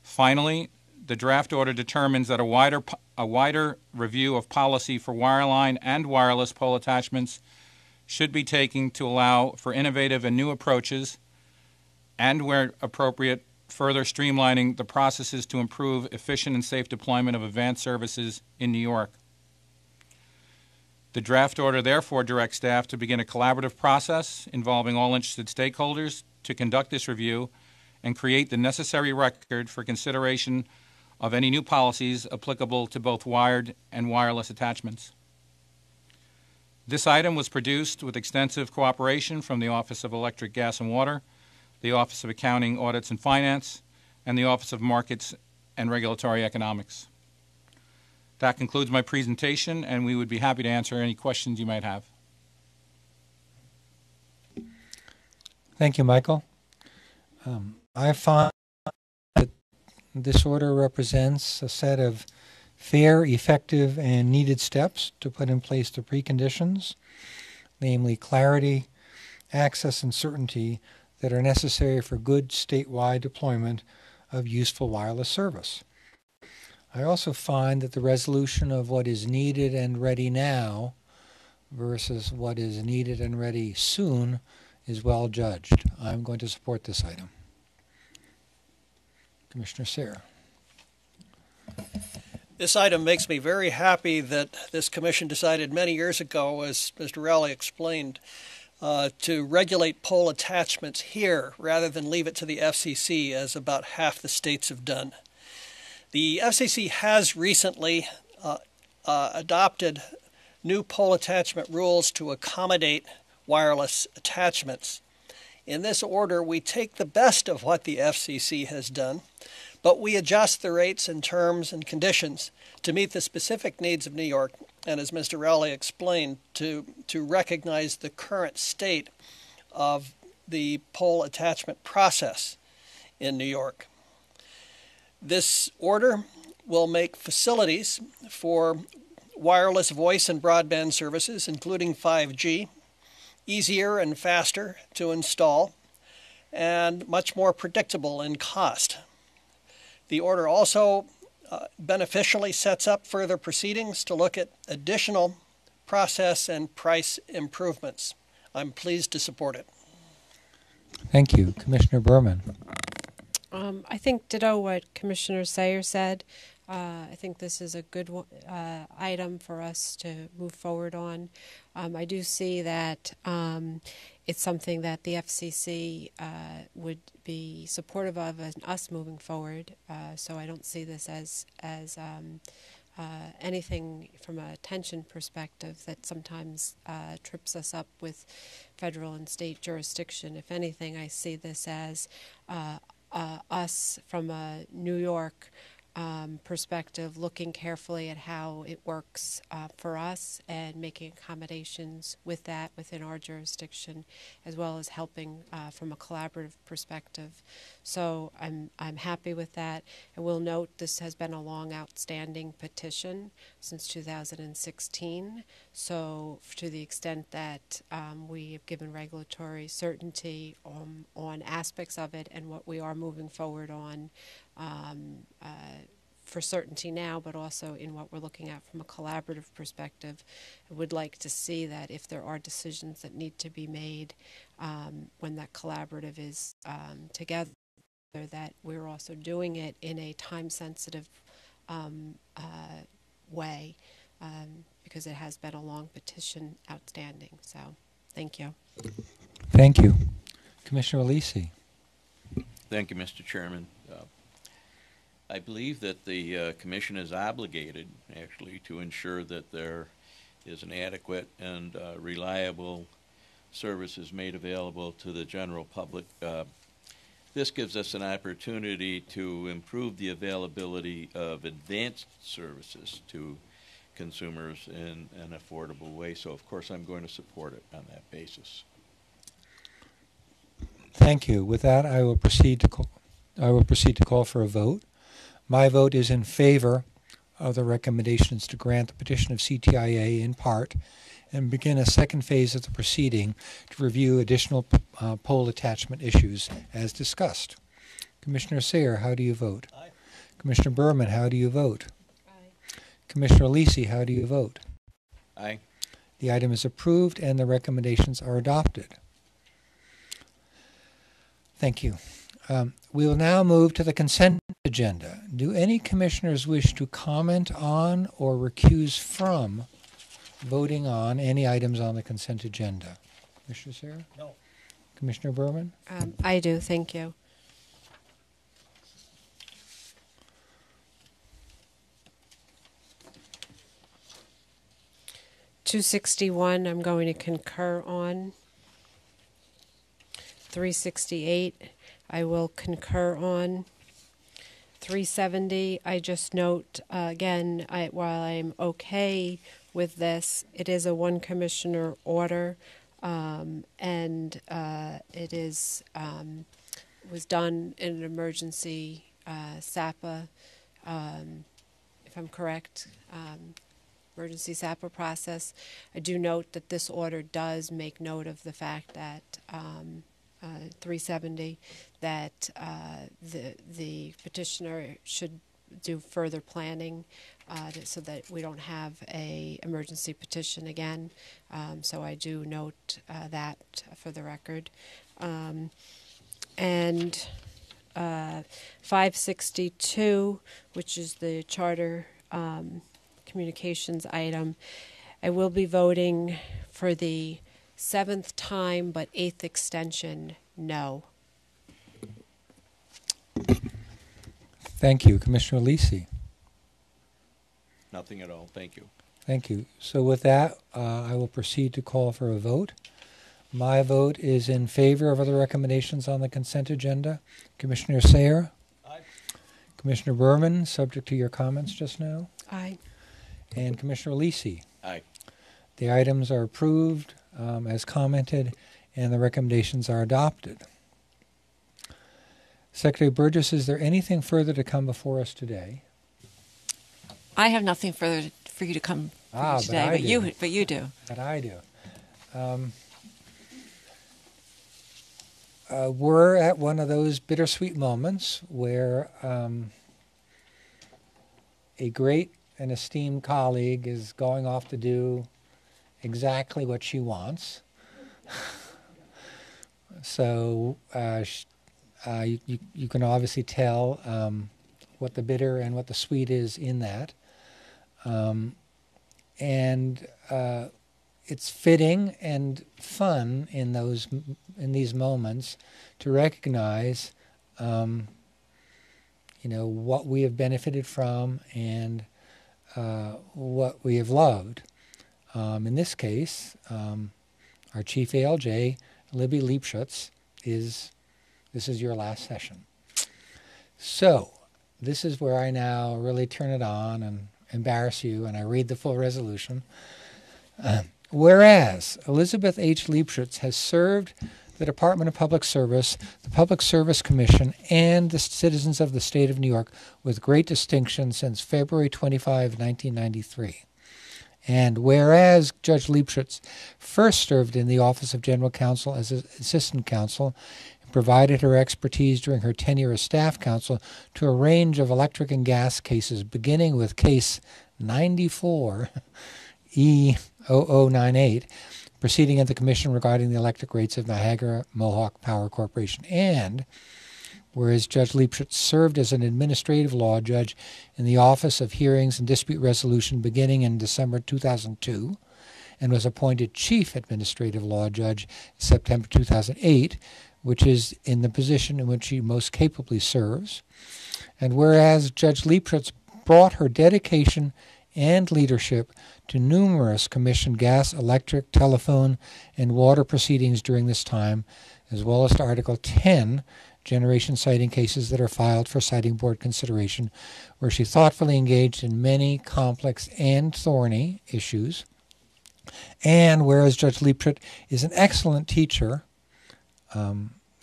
Finally, the draft order determines that a wider review of policy for wireline and wireless pole attachments should be taken to allow for innovative and new approaches and, where appropriate, further streamlining the processes to improve efficient and safe deployment of advanced services in New York. The draft order therefore directs staff to begin a collaborative process involving all interested stakeholders to conduct this review and create the necessary record for consideration of any new policies applicable to both wired and wireless attachments. This item was produced with extensive cooperation from the Office of Electric, Gas, and Water, the Office of Accounting, Audits, and Finance, and the Office of Markets and Regulatory Economics. That concludes my presentation, and we would be happy to answer any questions you might have. Thank you, Michael. I find that this order represents a set of fair, effective, and needed steps to put in place the preconditions, namely clarity, access, and certainty that are necessary for good statewide deployment of useful wireless service. I also find that the resolution of what is needed and ready now versus what is needed and ready soon is well judged. I'm going to support this item. Commissioner Sayre. This item makes me very happy that this commission decided many years ago, as Mr. Rowley explained, to regulate pole attachments here rather than leave it to the FCC, as about half the states have done. The FCC has recently adopted new pole attachment rules to accommodate wireless attachments. In this order, we take the best of what the FCC has done, but we adjust the rates and terms and conditions to meet the specific needs of New York, and as Mr. Rowley explained, to recognize the current state of the pole attachment process in New York. This order will make facilities for wireless voice and broadband services, including 5G, easier and faster to install, and much more predictable in cost. The order also beneficially sets up further proceedings to look at additional process and price improvements. I'm pleased to support it. Thank you. Commissioner Berman. I think ditto what Commissioner Sayre said. I think this is a good item for us to move forward on. I do see that it's something that the FCC would be supportive of and us moving forward. So I don't see this as anything from a tension perspective that sometimes trips us up with federal and state jurisdiction. If anything, I see this as us from a New York perspective, looking carefully at how it works for us and making accommodations with that within our jurisdiction, as well as helping from a collaborative perspective. So I'm happy with that. I will note this has been a long outstanding petition since 2016. So to the extent that we have given regulatory certainty on aspects of it and what we are moving forward on, for certainty now, but also in what we're looking at from a collaborative perspective. I would like to see that if there are decisions that need to be made when that collaborative is together, that we're also doing it in a time-sensitive way, because it has been a long petition outstanding. So, thank you. Thank you. Commissioner Alisi. Thank you, Mr. Chairman. I believe that the Commission is obligated, actually, to ensure that there is an adequate and reliable services made available to the general public. This gives us an opportunity to improve the availability of advanced services to consumers in an affordable way. So, of course, I'm going to support it on that basis. Thank you. With that, I will proceed to call for a vote. My vote is in favor of the recommendations to grant the petition of CTIA in part and begin a second phase of the proceeding to review additional poll attachment issues as discussed. Commissioner Sayre, how do you vote? Aye. Commissioner Berman, how do you vote? Aye. Commissioner Alisi, how do you vote? Aye. The item is approved and the recommendations are adopted. Thank you. We will now move to the consent agenda. Do any commissioners wish to comment on or recuse from voting on any items on the consent agenda? Commissioner Sayre? No. Commissioner Berman? I do. Thank you. $261, I'm going to concur on. 368, I will concur on. 370, I just note, again, while I'm okay with this, it is a one commissioner order, and it is was done in an emergency SAPA, if I'm correct, emergency SAPA process. I do note that this order does make note of the fact that 370, that the petitioner should do further planning so that we don't have a emergency petition again. So I do note that for the record. And 562, which is the charter communications item, I will be voting for the 7th time but 8th extension, no. Thank you. Commissioner Alisi? Nothing at all. Thank you. Thank you. So with that, I will proceed to call for a vote. My vote is in favor of other recommendations on the consent agenda. Commissioner Sayre? Aye. Commissioner Berman, subject to your comments just now. Aye. And Commissioner Alisi? Aye. The items are approved as commented, and the recommendations are adopted. Secretary Burgess, is there anything further to come before us today? I have nothing further for you to come today, but you do. But I do. We're at one of those bittersweet moments where a great and esteemed colleague is going off to do exactly what she wants. So you can obviously tell what the bitter and what the sweet is in that. And it's fitting and fun in these moments to recognize, what we have benefited from and what we have loved. In this case, our chief ALJ, Libby Leipschutz, this is your last session. So this is where I now really turn it on and embarrass you, and I read the full resolution. Whereas Elizabeth H. Leipschutz has served the Department of Public Service, the Public Service Commission, and the citizens of the state of New York with great distinction since February 25, 1993. And whereas Judge Leipschutz first served in the Office of General Counsel as an assistant counsel and provided her expertise during her tenure as staff counsel to a range of electric and gas cases, beginning with case 94 E0098, proceeding at the Commission regarding the electric rates of Niagara Mohawk Power Corporation. And whereas Judge Leipschutz served as an administrative law judge in the Office of Hearings and Dispute Resolution beginning in December 2002 and was appointed Chief Administrative Law Judge in September 2008, which is in the position in which she most capably serves. And whereas Judge Leipschutz brought her dedication and leadership to numerous Commission gas, electric, telephone, and water proceedings during this time, as well as to Article 10, generation siting cases that are filed for siting board consideration, where she thoughtfully engaged in many complex and thorny issues. And whereas Judge Leipschutz is an excellent teacher,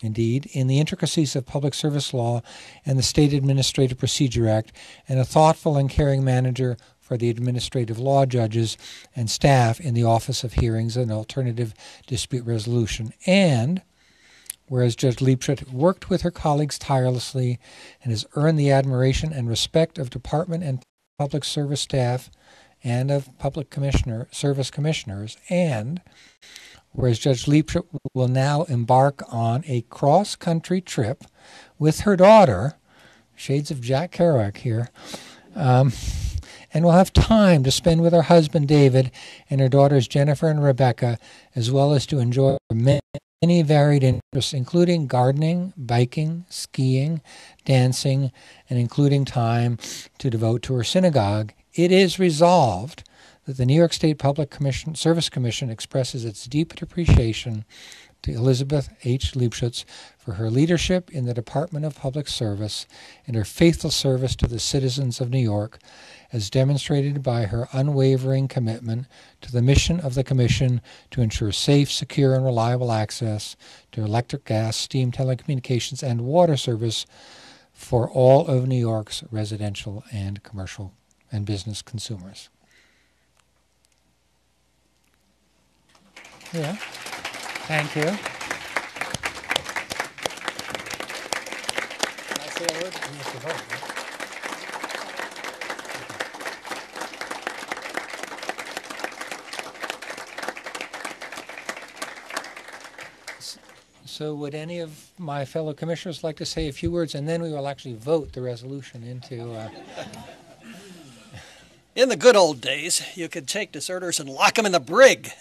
indeed, in the intricacies of public service law and the State Administrative Procedure Act, and a thoughtful and caring manager for the administrative law judges and staff in the Office of Hearings and Alternative Dispute Resolution. And whereas Judge Leipschutz worked with her colleagues tirelessly and has earned the admiration and respect of department and public service staff and of public service commissioners, and whereas Judge Leipschutz will now embark on a cross-country trip with her daughter, shades of Jack Kerouac here, and will have time to spend with her husband David and her daughters Jennifer and Rebecca, as well as to enjoy many varied interests, including gardening, biking, skiing, dancing, and including time to devote to her synagogue. It is resolved that the New York State Public Service Commission expresses its deep appreciation to Elizabeth H. Leipschutz for her leadership in the Department of Public Service and her faithful service to the citizens of New York, as demonstrated by her unwavering commitment to the mission of the Commission to ensure safe, secure, and reliable access to electric, gas, steam, telecommunications, and water service for all of New York's residential and commercial and business consumers. Yeah. Thank you. Can I say a word? Yes, you vote, right? So would any of my fellow commissioners like to say a few words, and then we will actually vote the resolution into... In the good old days, you could take deserters and lock them in the brig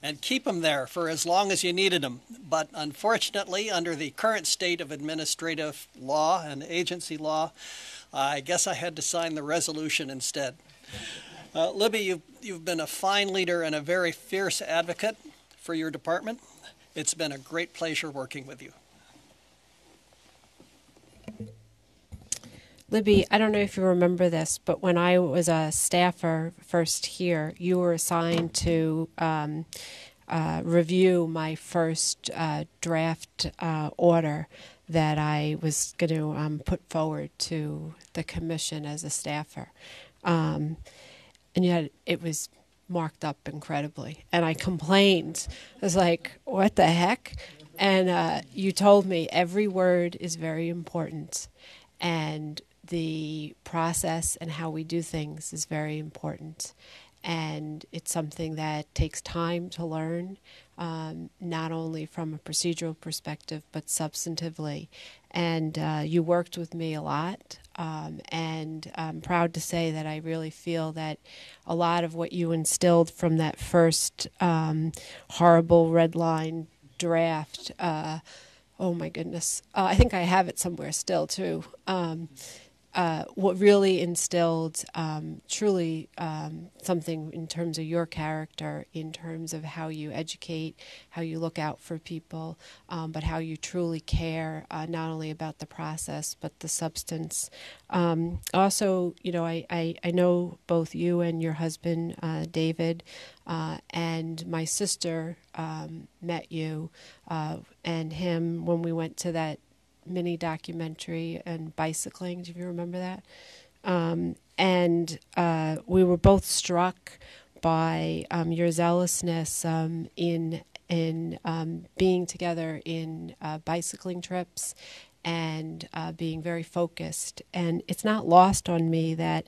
and keep them there for as long as you needed them. But unfortunately, under the current state of administrative law and agency law, I guess I had to sign the resolution instead. Libby, you've been a fine leader and a very fierce advocate for your department. It's been a great pleasure working with you. Libby, I don't know if you remember this, but when I was a staffer first here, you were assigned to review my first draft order that I was going to put forward to the commission as a staffer. And yet it was marked up incredibly. And I complained. I was like, what the heck? And you told me every word is very important. And the process and how we do things is very important. And it's something that takes time to learn, not only from a procedural perspective, but substantively. And you worked with me a lot And I'm proud to say that I really feel that a lot of what you instilled from that first horrible red line draft, oh my goodness, I think I have it somewhere still too. What really instilled truly something in terms of your character, in terms of how you educate, how you look out for people, but how you truly care not only about the process but the substance. Also, you know, I know both you and your husband, David, and my sister met you and him when we went to that mini documentary and bicycling. Do you remember that? And we were both struck by your zealousness in being together in bicycling trips and being very focused. And it's not lost on me that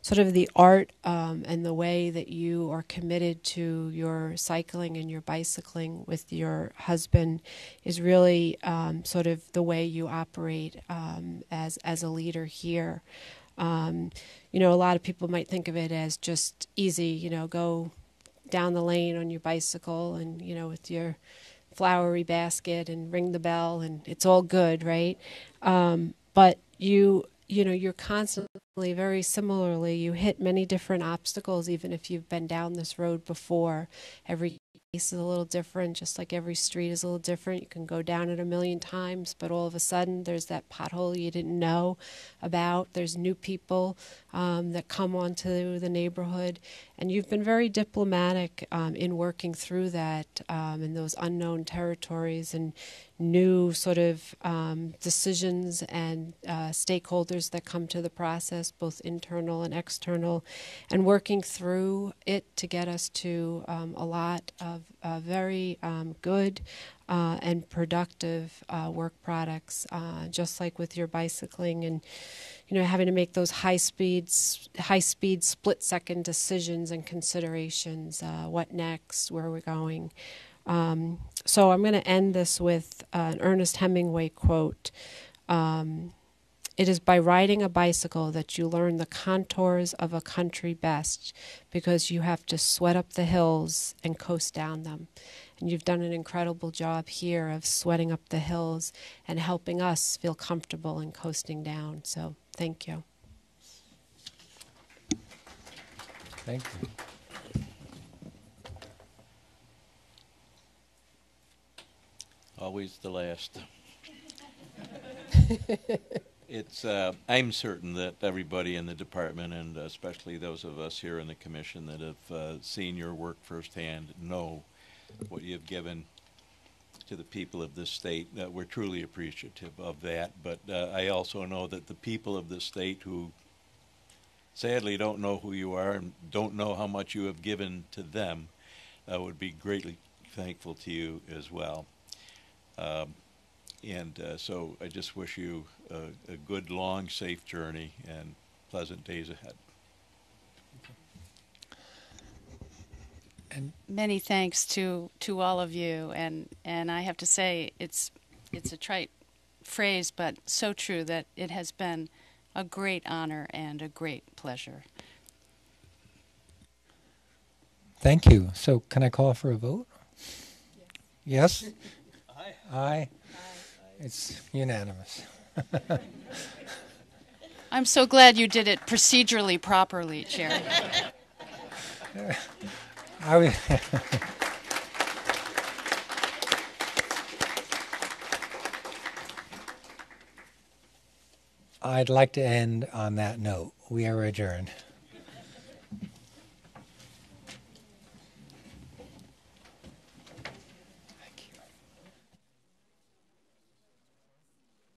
sort of the art and the way that you are committed to your cycling and your bicycling with your husband is really sort of the way you operate as a leader here. You know, a lot of people might think of it as just easy, you know, go down the lane on your bicycle and, you know, with your flowery basket and ring the bell and it's all good, right? But you know, you're constantly, very similarly, you hit many different obstacles, even if you've been down this road before. Every case is a little different, just like every street is a little different. You can go down it a million times, but all of a sudden there's that pothole you didn't know about. There's new people that come onto the neighborhood, and you've been very diplomatic in working through that in those unknown territories and new sort of decisions and stakeholders that come to the process, both internal and external, and working through it to get us to a lot of very good and productive work products, just like with your bicycling and, you know, having to make those high-speed split-second decisions and considerations. What next? Where are we going? So I'm going to end this with an Ernest Hemingway quote. It is by riding a bicycle that you learn the contours of a country best, because you have to sweat up the hills and coast down them. And you've done an incredible job here of sweating up the hills and helping us feel comfortable in coasting down. So thank you. Thank you. Always the last. It's. I'm certain that everybody in the department, and especially those of us here in the commission that have seen your work firsthand, know what you have given to the people of this state. We're truly appreciative of that. But I also know that the people of this state, who sadly don't know who you are and don't know how much you have given to them, would be greatly thankful to you as well. So I just wish you a good, long, safe journey and pleasant days ahead. And many thanks to all of you, and I have to say it's a trite phrase, but so true, that it has been a great honor and a great pleasure. thank you. So can I call for a vote? Yes? Aye. Aye. It's unanimous. I'm so glad you did it procedurally properly, Chair. I'd like to end on that note. We are adjourned.